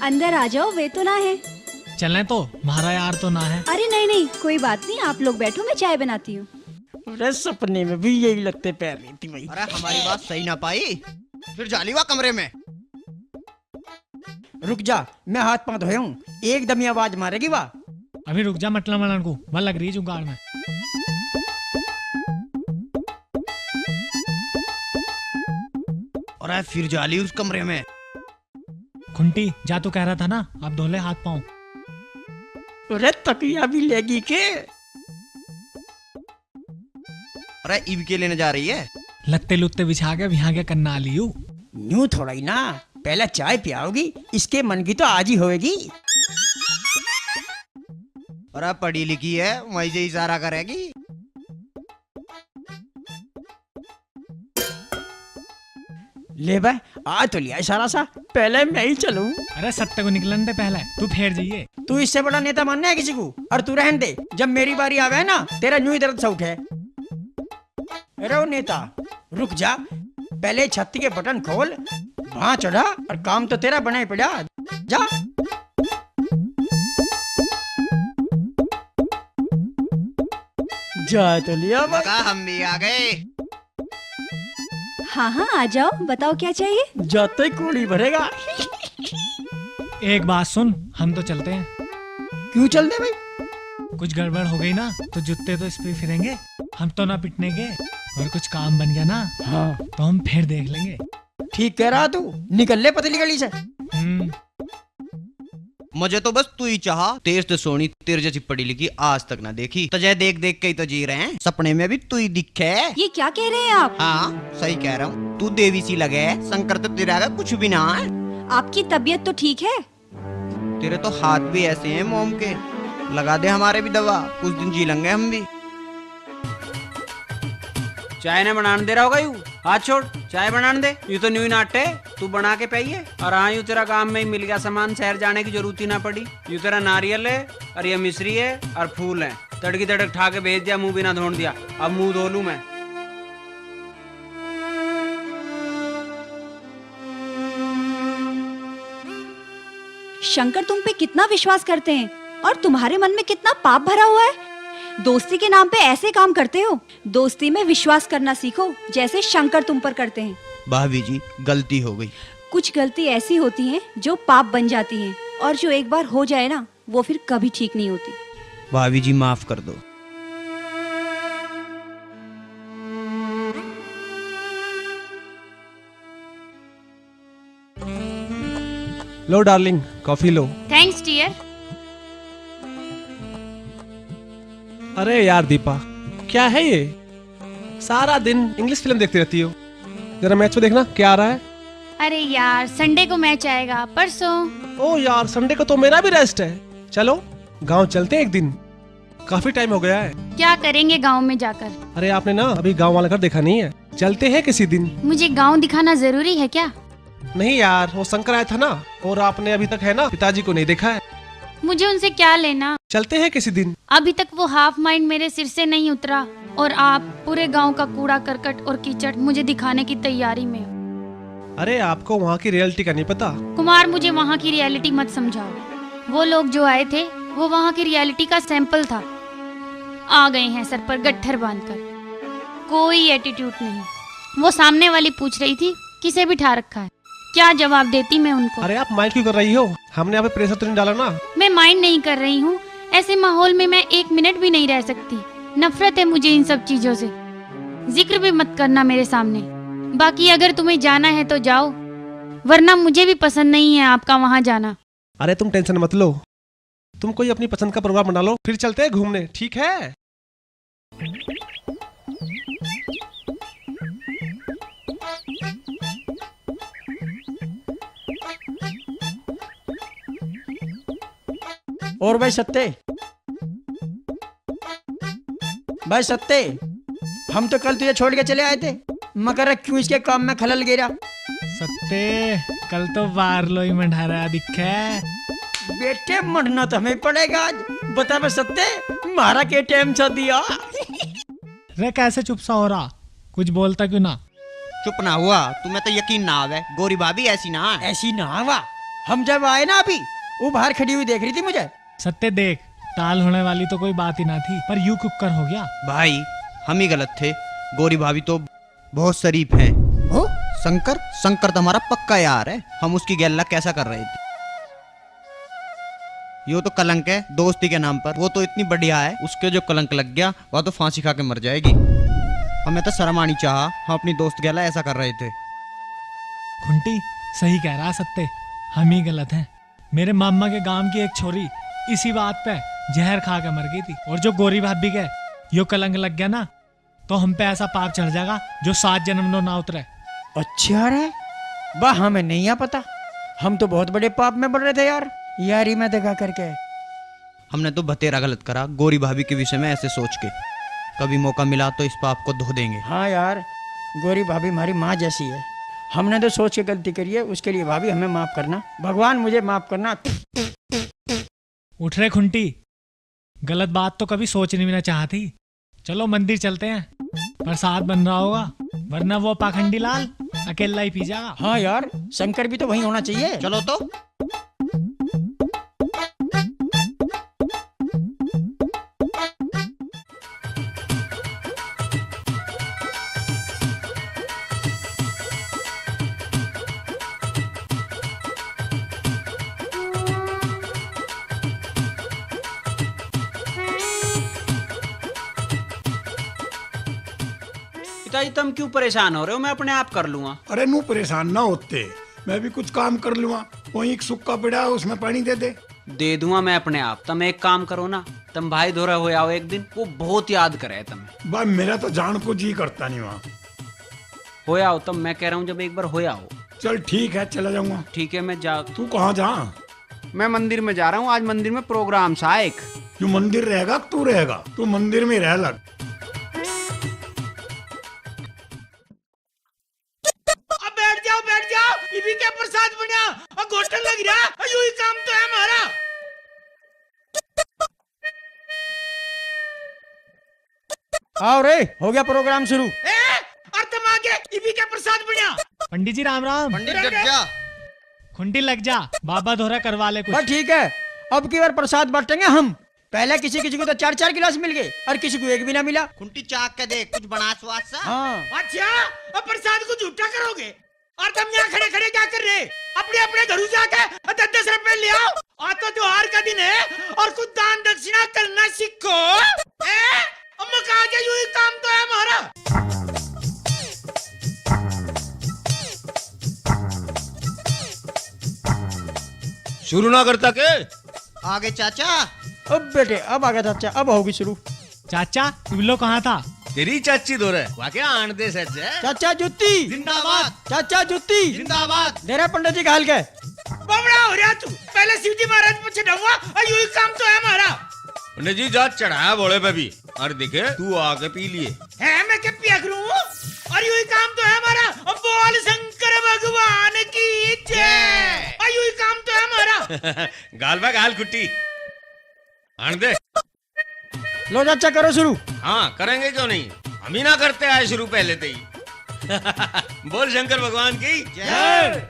अंदर आ जाओ, वे तो ना है। चलें तो, हमारा यार तो ना है। अरे नहीं नहीं, कोई बात नहीं, आप लोग बैठो, मैं चाय बनाती हूँ। अरे सपने में भी यही लगते पैर रही थी भाई। अरे हमारी बात सही ना पाई, फिर जाली हुआ कमरे में। रुक जा, मैं हाथ पांव धोया हूँ, एकदम ही आवाज मारेगी वाह। अभी रुक जा मतलब मनन को, बल लग रही जुगाड़ में। अरे फिर जाली उस कमरे में। खुंटी जा, तो कह रहा था ना, आप धो ले हाथ पाँव। अरे तकिया भी लेगी के? अरे ईब के लेने जा रही है? लत्ते लुत्ते बिछा के यहाँ के करना लियू। यूं थोड़ा ही ना, पहले चाय पियाओगी, इसके मन की तो आज ही होएगी। अरे पढ़ी लिखी है, वहीं से इशारा करेगी। ले भाई, आज तो लिया इशारा सा, पहले मैं ही चलूं। अरे सत्ते को निकलन दे पहले, तू फेर जाइए। तू इससे बड़ा नेता मानना है किसी को? और तू रहने दे, जब मेरी बारी आवे ना, तेरा यूं ही दर्द सा उठे। अरे ओ नेता, रुक जा, पहले छत्ती के बटन खोल, वहां चढ़ा, और काम तो तेरा बना ही पड़ा। जा। जा तो लिया भाई। हम भी आ गए। हाँ हाँ आ जाओ, बताओ क्या चाहिए। जाते कूड़ी भरेगा। एक बात सुन, हम तो चलते हैं। क्यों चलते भाई? कुछ गड़बड़ हो गई ना तो जूते तो इस पे फिरेंगे, हम तो ना पिटने के। और कुछ काम बन गया ना, हाँ तो हम फिर देख लेंगे। ठीक कह रहा तू, निकल ले पतली गली से। मुझे तो बस तू ही चाहा, तेज तो सोनी तेरे जैसी पढ़ी लिखी आज तक ना देखी। तुझे देख देख के ही तो जी रहे हैं, सपने में भी तू ही दिखे। ये क्या कह रहे हैं आप? हाँ सही कह रहा हूँ, तू देवी सी लगे, शंकर तो तेरा आगे कुछ भी ना है। आपकी तबीयत तो ठीक है? तेरे तो हाथ भी ऐसे हैं मोम के, लगा दे हमारे भी दवा, कुछ दिन जी लेंगे हम भी। चाय ने बनाने दे रहा होगा यू, हाथ छोड़, चाय बनाने दे। यू तो न्यू नाटे, तू बना के पाइए। और हाँ, यू तेरा काम में ही मिल गया सामान, शहर जाने की जरूरत ही ना पड़ी। यू तेरा नारियल है और ये मिश्री है और फूल है, तड़की तड़क ठा के भेज दिया, मुंह भी ना धोने दिया। अब मुंह धो लूं मैं। शंकर तुम पे कितना विश्वास करते हैं, और तुम्हारे मन में कितना पाप भरा हुआ है। दोस्ती के नाम पे ऐसे काम करते हो। दोस्ती में विश्वास करना सीखो, जैसे शंकर तुम पर करते हैं। भाभी जी गलती हो गई। कुछ गलती ऐसी होती हैं जो पाप बन जाती हैं, और जो एक बार हो जाए ना, वो फिर कभी ठीक नहीं होती। भाभी जी माफ कर दो। लो डार्लिंग, कॉफी लो। Thanks dear. अरे यार दीपा, क्या है ये? सारा दिन इंग्लिश फिल्म देखती रहती हो। जरा मैच में देखना क्या आ रहा है। अरे यार, संडे को मैच आएगा, परसों। ओ यार, संडे को तो मेरा भी रेस्ट है। चलो गांव चलते हैं एक दिन, काफी टाइम हो गया है। क्या करेंगे गांव में जाकर? अरे आपने ना अभी गांव वाला घर देखा नहीं है, चलते हैं किसी दिन। मुझे गांव दिखाना जरूरी है क्या? नहीं यार, वो शंकर आया था ना, और आपने अभी तक है ना पिताजी को नहीं देखा है। मुझे उनसे क्या लेना? चलते हैं किसी दिन। अभी तक वो हाफ माइंड मेरे सिर से नहीं उतरा, और आप पूरे गांव का कूड़ा करकट और कीचड़ मुझे दिखाने की तैयारी में। अरे आपको वहाँ की रियलिटी का नहीं पता। कुमार, मुझे वहाँ की रियलिटी मत समझाओ। वो लोग जो आए थे वो वहाँ की रियलिटी का सैंपल था। आ गए हैं सर पर गट्ठर बांधकर, कोई एटीट्यूड नहीं। वो सामने वाली पूछ रही थी किसे बिठा रखा है, क्या जवाब देती मैं उनको? अरे आप माइंड क्यों कर रही हो? हमने यहाँ पे प्रेशर तो नहीं डाला ना। मैं माइंड नहीं कर रही हूँ, ऐसे माहौल में मैं एक मिनट भी नहीं रह सकती। नफरत है मुझे इन सब चीजों से। जिक्र भी मत करना मेरे सामने। बाकी अगर तुम्हें जाना है तो जाओ, वरना मुझे भी पसंद नहीं है आपका वहां जाना। अरे तुम टेंशन मत लो, तुम कोई अपनी पसंद का प्रोग्राम बना लो, फिर चलते हैं घूमने, ठीक है? और भाई सत्ते, भाई सत्ते, हम तो कल तुझे छोड़ के चले आए थे, मगर क्यों इसके काम में खलल गिरा? सत्ते, कल तो बारलो ही मंडारा दिखे। बेटे मरना तो हमें पड़ेगा आज। बता मैं सत्ते, मारा के टाइम सा दिया। रे कैसे चुप सा हो रहा, कुछ बोलता क्यों ना? चुप ना हुआ, तुम्हें तो यकीन ना आवे, गोरी भाभी ऐसी ना। ऐसी ना हुआ, हम जब आए ना अभी, वो बाहर खड़ी हुई देख रही थी मुझे। सत्ते देख, टाल होने वाली तो कोई बात ही ना थी, पर यूं कुकर हो गया। भाई हम ही गलत थे, गोरी भाभी तो बहुत शरीफ हैं। हो? शंकर तो हमारा पक्का यार है, हम उसकी गैला कैसा कर रहे थे। यो तो कलंक है दोस्ती के नाम पर, वो तो इतनी बढ़िया है, उसके जो कलंक लग गया वह तो फांसी खा के मर जाएगी। हमें तो शर्म आनी चाहा, हम अपनी दोस्त गैला ऐसा कर रहे थे। खुंटी सही कह रहा सत्ते, हम ही गलत हैं। मेरे मामा के गांव की एक छोरी इसी बात पे जहर खा के मर गई थी, और जो गोरी भाभी के यो कलंक लग गया ना, तो हम पे ऐसा पाप चढ़ जाएगा जो 7 जन्म ना उतरे। अच्छा रे, वाह हमें नहीं आ पता, हम तो बहुत बड़े पाप में पड़ रहे थे यार, यारी में दगा करके। हमने तो बतेरा गलत करा गोरी भाभी के विषय में ऐसे सोच के, कभी मौका मिला तो इस पाप को धो देंगे। हाँ यार, गोरी भाभी हमारी माँ जैसी है, हमने तो सोच के गलती करी है, उसके लिए भाभी हमें माफ करना, भगवान मुझे माफ करना। उठ रे खुंटी, गलत बात तो कभी सोचने भी ना चाहती। चलो मंदिर चलते हैं, प्रसाद बन रहा होगा, वरना वो पाखंडी लाल अकेला ही पी जाएगा। हाँ यार, शंकर भी तो वहीं होना चाहिए। चलो तो। पिताजी तुम क्यों परेशान हो रहे हो, मैं अपने आप कर लूंगा। अरे नू परेशान ना होते, मैं भी कुछ काम कर लूंगा, वहीं एक सूखा पड़ा है उसमें पानी दे दे। दे दूंगा मैं अपने आप। तुम एक काम करो ना, तुम भाई धोरा हो आओ एक दिन, वो बहुत याद करे तुम्हें। भाई मेरा तो जान को जी करता नहीं वहाँ। हो आओ तुम, मैं कह रहा हूँ जब एक बार हो आओ। चल ठीक है, चला जाऊंगा। ठीक है मैं जा। तू कहाँ जा? मैं मंदिर में जा रहा हूँ, आज मंदिर में प्रोग्राम सा एक। तू मंदिर रहेगा, तू रहेगा, तू मंदिर में रह लग। बैठ जाओ, इसी के प्रसाद बना और घोटन लग रहा, यूं ही काम तो है हमारा। आओ रे, हो गया प्रोग्राम शुरू। और तुम आगे इसी के प्रसाद बना। पंडित जी राम राम। पंडित जग जा, खुंटी लग जा, बाबा धोरा करवा ले कुछ। बस ठीक है, अब की बार प्रसाद बांटेंगे हम। पहले किसी किसी को तो 4-4 गिलास मिल गए और किसी को एक भी ना मिला। खुंटी चाक के देख, कुछ बना स्वाद सा। हाँ। अच्छा, अब प्रसाद को झूठा करोगे? और तुम यहाँ खड़े खड़े क्या कर रहे? अपने अपने घरों जाके 10-10 रुपए ले आओ। आज तो त्योहार का दिन है और कुछ दान दक्षिणा करना सीखो। मका जा, यूं ही काम तो है हमारा। शुरू ना करता के? आगे चाचा। अब बेटे, अब आ गया चाचा, अब होगी शुरू। चाचा इवलो कहाँ था? तेरी चाची दो रहे वाकई आन दे सच है। चाचा जुत्ती जिंदाबाद, चाचा जुत्ती जिंदाबाद। तेरा पंडित जी घाल के। बबड़ा हो रहा तू, पहले शिवजी महाराज पर चढ़ा हुआ और यूं ही काम तो है हमारा। पंडित जी जा चढ़ाया बोले पे भी, और दिखे तू आके पी लिए। है मैं क्या पिया करूं? और यूं ही काम तो है हमारा। अब बोल शंकर भगवान की जय। और यूं ही काम तो है हमारा। गाल बा गाल कुट्टी आन दे। लो चाचा करो शुरू। हाँ करेंगे क्यों नहीं, हम ही ना करते आए शुरू पहले से ही। बोल शंकर भगवान की जय।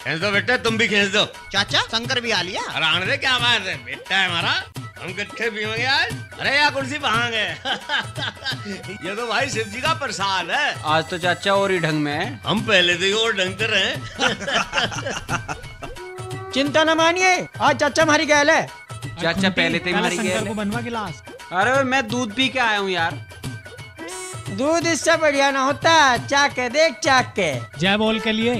खींच दो बेटा, तुम भी खींच दो। चाचा शंकर भी आ लिया। अरे आने दे, क्या मार रहे बेटा है हमारा, हम इकट्ठे पीएंगे आज। अरे यार कुर्सी भांग है। ये तो भाई शिव जी का प्रसाद है। आज तो चाचा और ही ढंग में है। हम पहले से ही और ढंग कर रहे हैं। चिंता न मानिए, आज चाचा हमारी गैल है। चाचा पहले तो हमारी शंकर को बनवा गिलास। अरे मैं दूध पी के आया हूँ यार। दूध इससे बढ़िया ना होता, चाक के देख, चाक के। जय बोल के लिए।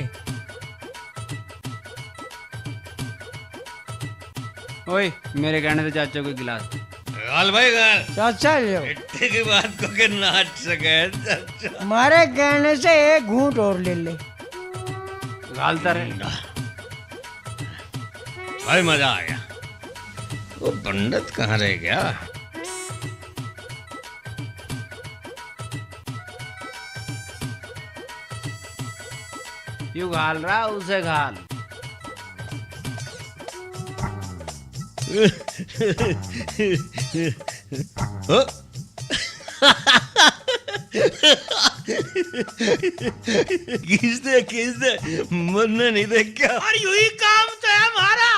ओए मेरे कहने से चाचा को गिलास। गाल भाई गाल। चाचा लो। इतने की बात को के नाच सके चाचा। हमारे कहने से एक घूंट और ले ले। गालता रहे। भाई मजा आ गया। वो पंडित कहाँ रह गया? यू घाल रहा उसे घाल। खींच दे मरने नहीं दे क्या? और यू ही काम तो है हमारा।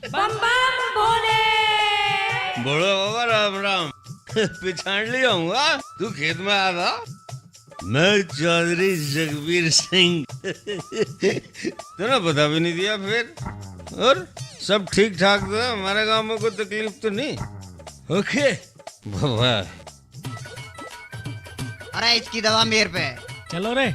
बम बम भोले। बोलो बाबा राम राम। पिछाड़ लिया हूँ। तू खेत में आया था? मैं चौधरी जगबीर सिंह। तूने पता भी नहीं दिया फिर। और सब ठीक ठाक तो है? हमारे गांव में कोई तकलीफ तो नहीं? ओके बाबा। अरे इसकी दवा मेरे पे। चलो रे।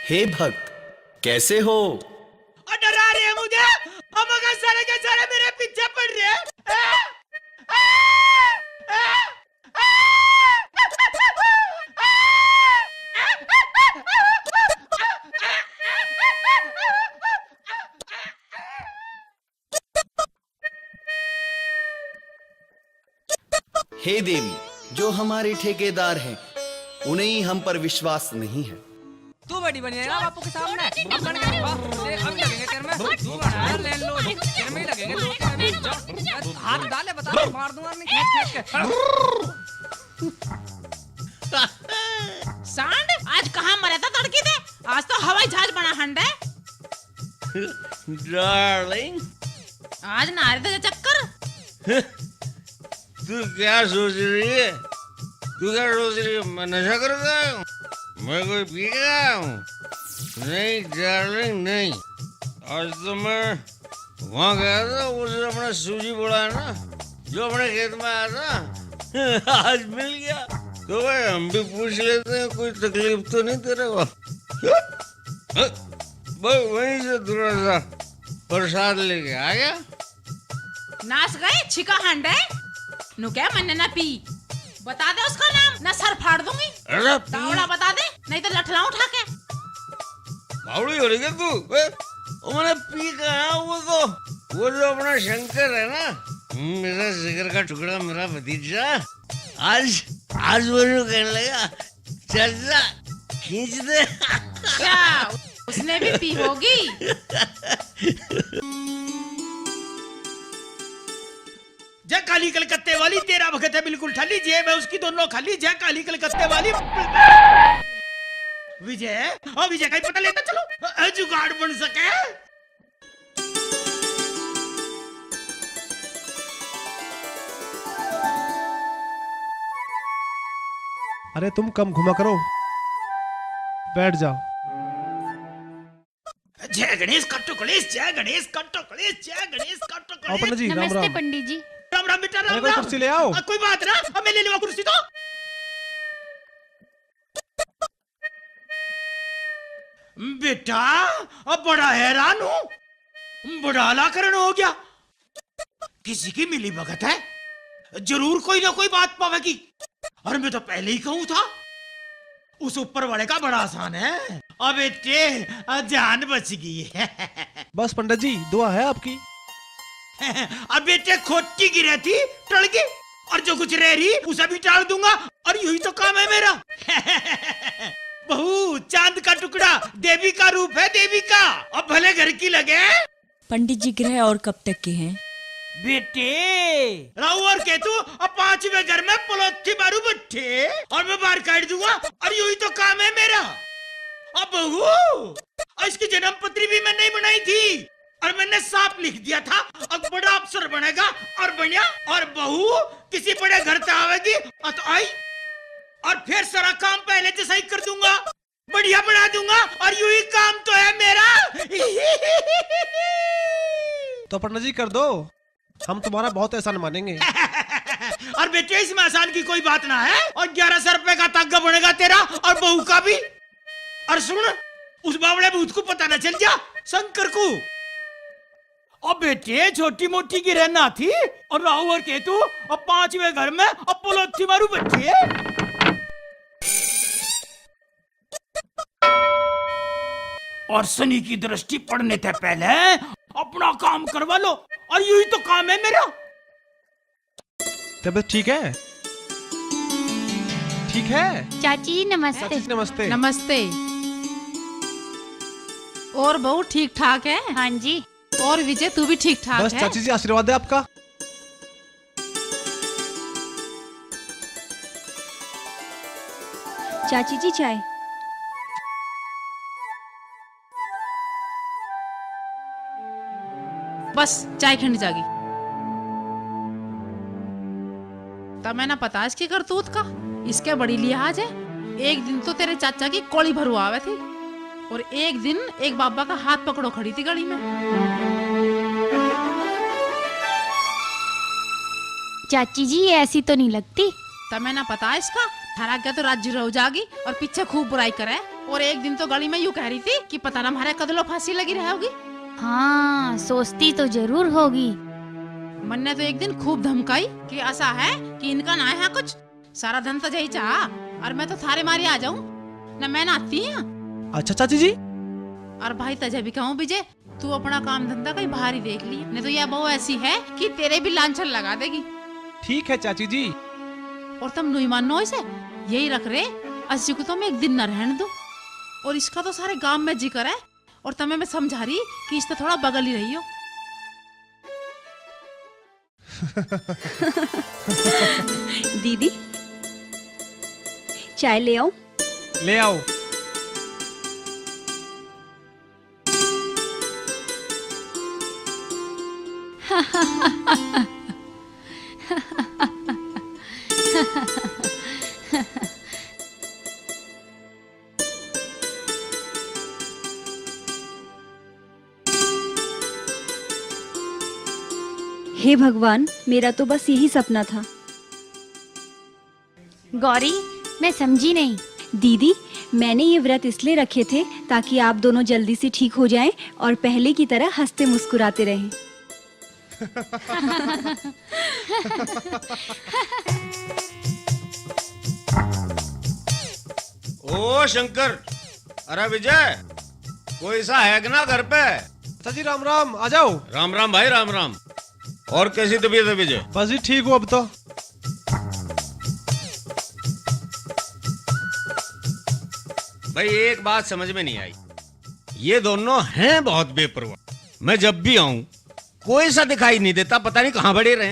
हे भक्त, कैसे हो? और डरा रहे हैं मुझे। हम अगर सारे के सारे मेरे पीछे पड़ रहे हैं। हे देवी, जो हमारे ठेकेदार हैं उन्हें ही हम पर विश्वास नहीं है। तू बड़ी बनिएगा बापू के सामने। अब बन गए वाह, देख हम लगेंगे तेरे में। तू बना ले लो तेरे में ही लगेंगे दो तेरे में। जाओ हाथ डाले बता मार दूंगा नहीं खींच के। सांड आज कहाँ मरा था तड़की थे? आज तो हवाई जहाज बना हंडे। डार्लिंग आज ना रहे थे चक्कर। तू क्या सोच रही है? तू क्या सोच रही है? मैं नशा करता हूँ? मैं कोई पी गया हूँ? नहीं डार्लिंग नहीं। आज तो मैं वहाँ गया था, वो जो अपना सूजी बोला है ना, जो अपने खेत में आया था, आज मिल गया। तो भाई हम भी पूछ लेते हैं, कोई तकलीफ तो नहीं तेरे को? भाई वहीं से थोड़ा सा प्रसाद लेके आ गया। नाच गए छिका हंडे। नु क्या मैंने ना पी। बता दे उसका नाम, ना सर फाड़ दूंगी। अरे तावड़ा बता दे, नहीं तो लठला उठा के। बावड़ी हो रही है तू? मैंने पी कहा वो जो अपना शंकर है ना, मेरा जिगर का टुकड़ा, मेरा भतीजा, आज वो कहने लगा चाचा खींच दे। क्या उसने भी पी होगी? जय काली कलकत्ते वाली, तेरा भगत है बिल्कुल ठली। जेब है उसकी दोनों खाली। जय काली कलकत्ते वाली। विजय और विजय का ही पता लेता चलो, जुगाड़ बन सके। अरे तुम कम घुमा करो, बैठ जाओ। जय गणेश कट्टो कलेश, जय गणेश कट्टो कलेश, जय गणेश कट्टो कलेश। पंडित जी राम नमस्ते राम। पंडित जी। राम राम बेटा, राम कोई राम। कुर्सी ले आओ। कोई बात ना, अब मैं ले लूंगा कुर्सी तो। बेटा अब बड़ा हैरान हूँ, बड़ा अलाकरण हो गया। किसी की मिली भगत है, जरूर कोई ना कोई बात पावेगी। और मैं तो पहले ही कहूँ था, उस ऊपर वाले का बड़ा आसान है। अब बेटे जान बच गई है। बस पंडित जी दुआ है आपकी। अब बेटे खोटी गिरी थी टल गई, और जो कुछ रह रही उसे भी टाल दूंगा, और यही तो काम है मेरा। बहू चांद का टुकड़ा, देवी का रूप है देवी का। अब भले घर की लगे। पंडित जी ग्रह और कब तक के हैं? बेटे राहु और केतु अब 5वें घर में पलोथी मारू बट्टे, और मैं बाहर काट दूंगा, और यही तो काम है मेरा। अब बहू इसकी जन्म पत्री भी मैं नहीं बनाई थी, और मैंने साफ लिख दिया था अब बड़ा अफसर बनेगा, और बनिया। और बहू किसी बड़े घर से आवेगी तो आई, और फिर सारा काम पहले जैसा ही कर दूंगा, बढ़िया बना दूंगा, और यूं ही काम तो है मेरा। तो पंडित जी कर दो, हम तुम्हारा बहुत एहसान मानेंगे। और बेटे इसमें आसान की कोई बात ना है, और 1100 रुपए का तागा बनेगा तेरा और बहू का भी। और सुन, उस बावड़े भूत को पता न चल जा, शंकर को। और बेटे छोटी मोटी की रहना थी, और राहु और केतु अब 5वें घर में अब पलोथी मारू बच्चे। और शनि की दृष्टि पड़ने से पहले अपना काम करवा लो, और यही तो काम है मेरा। तबीयत ठीक है? ठीक है चाची नमस्ते। चाची नमस्ते। नमस्ते। और बहू ठीक ठाक है? हाँ जी। और विजय तू भी ठीक ठाक बस है? चाची जी आशीर्वाद है आपका। चाची जी चाय। बस चाय खंड जागी। तब मैं ना पता इसकी करतूत का, इसके बड़ी लिहाज है। एक दिन तो तेरे चाचा की कोली भरवा आवे थी, और एक दिन एक बाबा का हाथ पकड़ो खड़ी थी गली में। चाची जी ये ऐसी तो नहीं लगती। तब मैं ना पता इसका हरा गया तो राज्य रह जागी, और पीछे खूब बुराई करे। और एक दिन तो गली में यूं कह रही थी कि पता ना हमारे कदलों फांसी लगी रहेगी। हाँ सोचती तो जरूर होगी। मन ने तो एक दिन खूब धमकाई कि ऐसा है कि इनका ना है कुछ, सारा धन तो यही चाह, और मैं तो थारे मारी आ जाऊं न, मैं ना आती हूँ। अच्छा चाची जी। और भाई तजे भी कहूँ विजय, तू अपना काम धंधा कहीं बाहर ही देख ली, नहीं तो यह बहू ऐसी है कि तेरे भी लांछन लगा देगी। ठीक है चाची जी। और तुम नहीं मानो इसे, यही रख रहे 80 को तो मैं एक दिन न रहने दूं। और इसका तो सारे गांव में जिक्र है, और तुम्हें मैं समझा रही कि इससे थोड़ा बगल ही रही हो। दीदी चाय ले आओ। ले आओ। हे भगवान, मेरा तो बस यही सपना था। गौरी मैं समझी नहीं। दीदी मैंने ये व्रत इसलिए रखे थे ताकि आप दोनों जल्दी से ठीक हो जाएं और पहले की तरह हंसते मुस्कुराते रहें। ओ शंकर, अरे विजय, कोई सा है ना घर पे? चाची राम राम, आ जाओ। राम राम भाई, राम राम। और कैसी तबीयत है विजय? बस जी ठीक हूँ अब तो। भाई एक बात समझ में नहीं आई, ये दोनों हैं बहुत बेपरवाह। मैं जब भी आऊं कोई सा दिखाई नहीं देता, पता नहीं कहाँ बड़े रहे।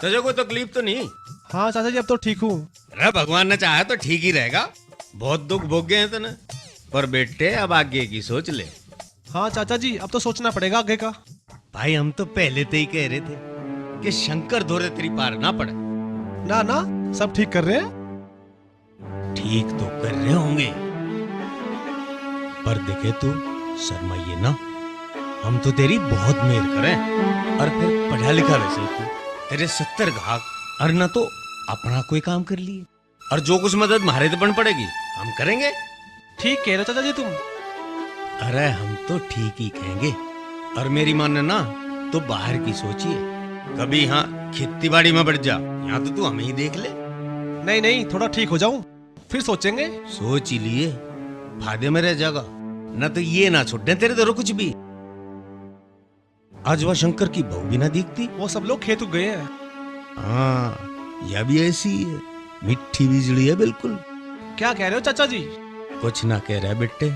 तुझे कोई तकलीफ तो नहीं? हाँ चाचा जी अब तो ठीक हूँ। अरे भगवान ने चाहा तो ठीक ही रहेगा, बहुत दुख भोगे हैं तूने। पर बेटे अब आगे की सोच ले। हाँ चाचा जी अब तो सोचना पड़ेगा आगे का। भाई हम तो पहले से ही कह रहे थे कि शंकर दौरे तेरी पार ना पड़े। ना ना सब ठीक कर रहे हैं। ठीक तो कर रहे होंगे, पर देखे तू शर्माइए ना, हम तो तेरी बहुत मेहर करें। और फिर पढ़ा लिखा वैसे ही तू, तेरे 70 घाक, और ना तो अपना कोई काम कर लिए, और जो कुछ मदद हमारे तो बन पड़ेगी हम करेंगे। ठीक कह रहे चाचा जी तुम। अरे हम तो ठीक ही कहेंगे। और मेरी मानना ना तो बाहर की सोचिए, कभी यहाँ खेती बाड़ी में बढ़ जा, यहाँ तो तू हमें ही देख ले। नहीं नहीं थोड़ा ठीक हो जाऊं फिर सोचेंगे। सोच ही लिए, फायदे में रह जाएगा, न तो ये ना छुट्टे तेरे तरह कुछ भी। आज वह शंकर की बहू भी ना दिखती। वो सब लोग खेत उग गए हैं। हाँ, यह भी ऐसी ही है, मिट्टी बिजली है बिल्कुल। क्या कह रहे हो चाचा जी? कुछ ना कह रहा बेटे।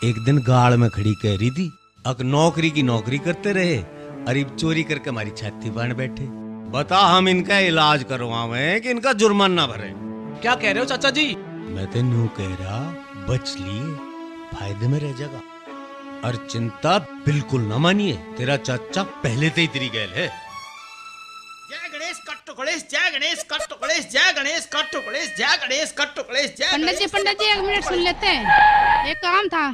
एक दिन गाड़ में खड़ी कह रही थी, अक नौकरी की नौकरी करते रहे, अरीब चोरी करके हमारी छाती बांध बैठे। बता हम इनका इलाज करवावे कि इनका जुर्माना भरे? क्या कह रहे हो चाचा जी? मैं तो न्यू कह रहा, बच लिए, फायदे में रह जाएगा। और चिंता बिल्कुल न मानिए, तेरा चाचा पहले से ही तेरी गैल है। जय गणेश कट्टो गणेश, जय गणेश कट्टो गणेश, जय गणेश कट्टो गणेश, जय गणेश कट्टो गणेश, जय। पंडित जी 1 मिनट सुन लेते हैं, एक काम था।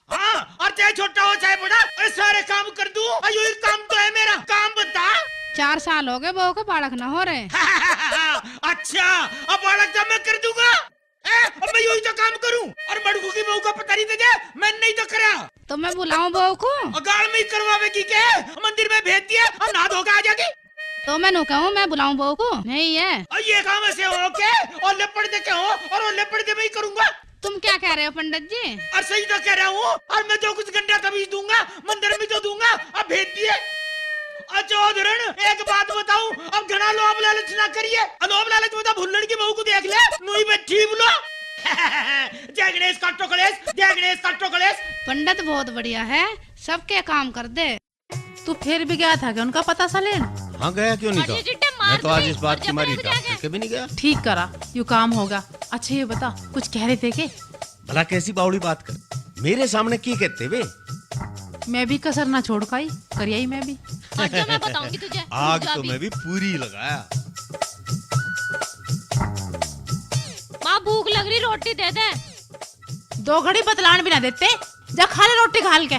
हाँ, और चाहे छोटा हो चाहे बड़ा, अरे सारे काम कर दूं। यही काम तो है मेरा, काम बता। 4 साल हो गए बहू को बालक ना हो रहे। अच्छा, अब बालक जब मैं कर दूंगा, अब मैं यही तो काम करूं। और मड़कू की बहू का पता नहीं तुझे? मैंने नहीं तो करा। तो मैं बुलाऊं बहू को? गाड़ में ही करवावेगी क्या? मंदिर में भेज दिया और नहा धो के आ जाएगी। तो मैं नु कहूँ मैं बुलाऊं बहू को? नहीं है। और ये काम ऐसे हो के और लेपड़ दे के हो, और लेपड़ दे में ही करूंगा। तुम क्या कह रहे हो पंडित जी? और सही तो कह रहा हूँ। और मैं जो कुछ गंडा तभी दूंगा, मंदिर में तो दूंगा। अब भेज दिए। अच्छा उधरण, एक बात बताऊं, अब घना लोभ लालच ना करिए। लोभ लालच में तो भुल्लड़ की बहू को देख ले, मुई बैठी बोलो। जय गणेश काटो गणेश, जय गणेश काटो गणेश। पंडित बहुत बढ़िया है, सबके काम कर दे। तू फिर भी गया था क्या उनका पता चले? हाँ गया, क्यों नहीं था? मैं तो आज इस बात की मारी डॉक्टर के भी नहीं गया। ठीक करा, यू काम होगा। अच्छा ये बता, कुछ कह रहे थे के? भला कैसी बावड़ी बात कर, मेरे सामने की कहते वे? मैं भी कसर ना छोड़ पाई, करियाई मैं भी। मैं बताऊंगी तुझे। आग तो मैं भी पूरी लगाया। माँ भूख लग रही, रोटी दे दे। 2 घड़ी बतलान भी ना देते, जा खा ले रोटी घाल के।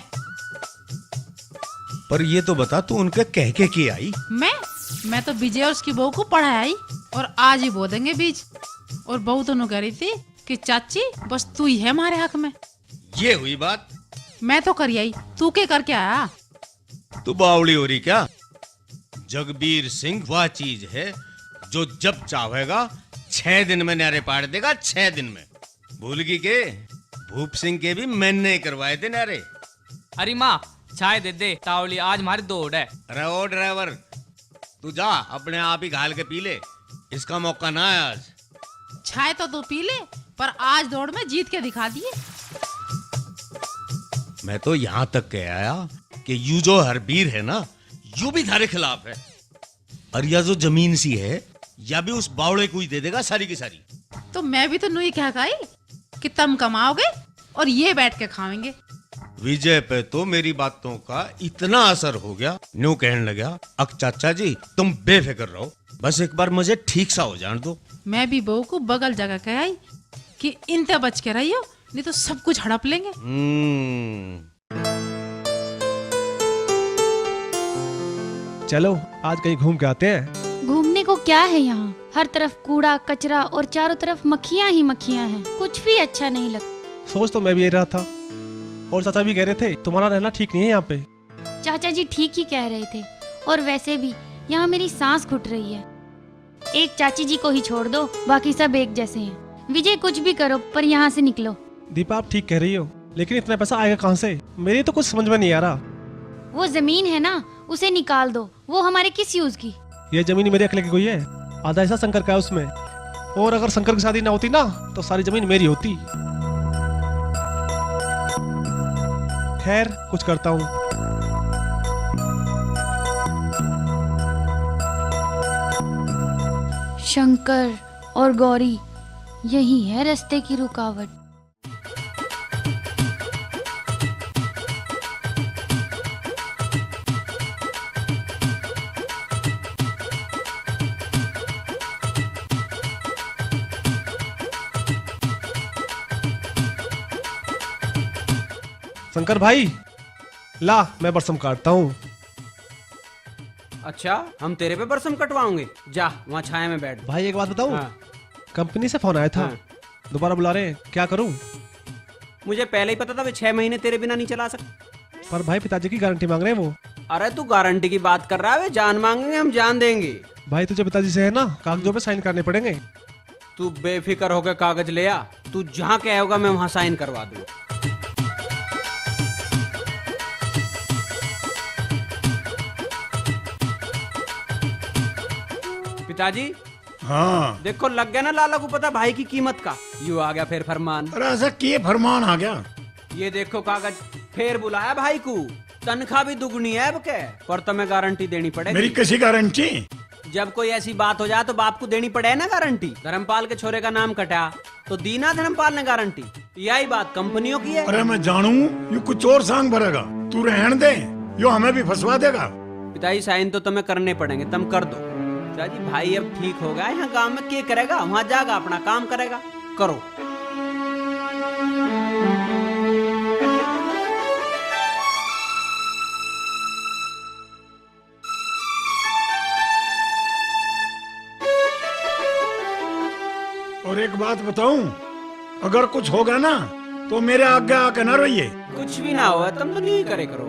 पर ये तो बता, तू उनके कह के की आई? मैं तो विजय और उसकी बहू को पढ़ाई, और आज ही बो देंगे बीज। और बहू तो नु कह रही थी कि चाची बस तू ही है हमारे हक में। ये हुई बात? मैं तो करियाई, तू के करके आया? तू बावड़ी हो रही क्या? जगबीर सिंह वह चीज है जो जब चाहेगा 6 दिन में नारे पाड़ देगा, 6 दिन में। भूल गई के भूप सिंह के भी मैंने करवाए थे नारे। अरे माँ चाय दे दे, तावली आज हमारी दौड़ है। अरे ओ ड्राइवर, तू जा अपने आप ही घाल के पी ले, इसका मौका ना है आज। चाय तो तू पी ले, पर आज दौड़ में जीत के दिखा दिए। मैं तो यहाँ तक कह आया कि यू जो हरबीर है ना, यू भी थारे खिलाफ है। और यह जो जमीन सी है, या भी उस बावड़े को ही दे देगा सारी की सारी। तो मैं भी तो नुई कह गई कि तुम कमाओगे और ये बैठ के खाएंगे। विजय पे तो मेरी बातों का इतना असर हो गया, न्यू कहने लगा, अक चाचा जी तुम बेफिक्र रहो, बस एक बार मुझे ठीक सा हो जाने दो। मैं भी बहू को बगल जगह कह आई कि इनसे बच के रहियो, नहीं तो सब कुछ हड़प लेंगे। चलो आज कहीं घूम के आते हैं। घूमने को क्या है यहाँ? हर तरफ कूड़ा कचरा और चारों तरफ मक्खियाँ ही मक्खियाँ हैं। कुछ भी अच्छा नहीं लगता। सोच तो मैं भी यही रहा था, और चाचा भी कह रहे थे तुम्हारा रहना ठीक नहीं है यहाँ पे। चाचा जी ठीक ही कह रहे थे, और वैसे भी यहाँ मेरी सांस घुट रही है। एक चाची जी को ही छोड़ दो, बाकी सब एक जैसे हैं। विजय कुछ भी करो, पर यहाँ से निकलो। दीपा आप ठीक कह रही हो, लेकिन इतना पैसा आएगा कहाँ से? मेरी तो कुछ समझ में नहीं आ रहा। वो जमीन है ना, उसे निकाल दो, वो हमारे किस यूज की? ये जमीन मेरे अकेले की कोई है? आधा हिस्सा शंकर का है उसमें, और अगर शंकर की शादी ना होती ना तो सारी जमीन मेरी होती। खैर कुछ करता हूँ। शंकर और गौरी यही है रास्ते की रुकावट। शंकर भाई ला, मैं बरसम काटता हूँ। अच्छा हम तेरे पे बरसम कटवाओगे? जा वहाँ छाया में बैठ। भाई एक बात बताऊँ? हाँ। कंपनी से फोन आया था। हाँ। दोबारा बुला रहे हैं, क्या करूँ? मुझे पहले ही पता था वे 6 महीने तेरे बिना नहीं चला सकते। पर भाई पिताजी की गारंटी मांग रहे हैं वो। अरे तू गारंटी की बात कर रहा है, वे जान मांगेंगे, हम जान देंगे। भाई तुझे पिताजी से है ना, कागजों पे साइन करने पड़ेंगे। तू बेफिक्र होकर कागज ले आ, तू जहाँ कहेगा मैं वहाँ साइन करवा दूँ। पिताजी हाँ देखो लग गया ना लाला को पता भाई की कीमत का। यू आ गया फिर फरमान। अरे ऐसा किए फरमान आ गया। ये देखो कागज, फिर बुलाया भाई को। तनख्वाह भी दुगनी है अब के, पर तुम्हें गारंटी देनी पड़ेगी। मेरी कैसी गारंटी? जब कोई ऐसी बात हो जाए तो बाप को देनी पड़े ना गारंटी। धर्मपाल के छोरे का नाम कटा तो दी ना धर्मपाल ने गारंटी। यही बात कंपनियों की है। अरे मैं जानू यू कुछ और सांग भरेगा, तू रहन दे, यो हमें भी फंसवा देगा। पिताजी साइन तो तुम्हें करने पड़ेंगे, तुम कर दो। पिताजी भाई अब ठीक हो गया, यहाँ गांव में क्या करेगा, वहाँ जाएगा अपना काम करेगा। करो। और एक बात बताऊं, अगर कुछ होगा ना तो मेरे आगे आके ना रहिए। कुछ भी ना हुआ तुम तो नहीं करे करो।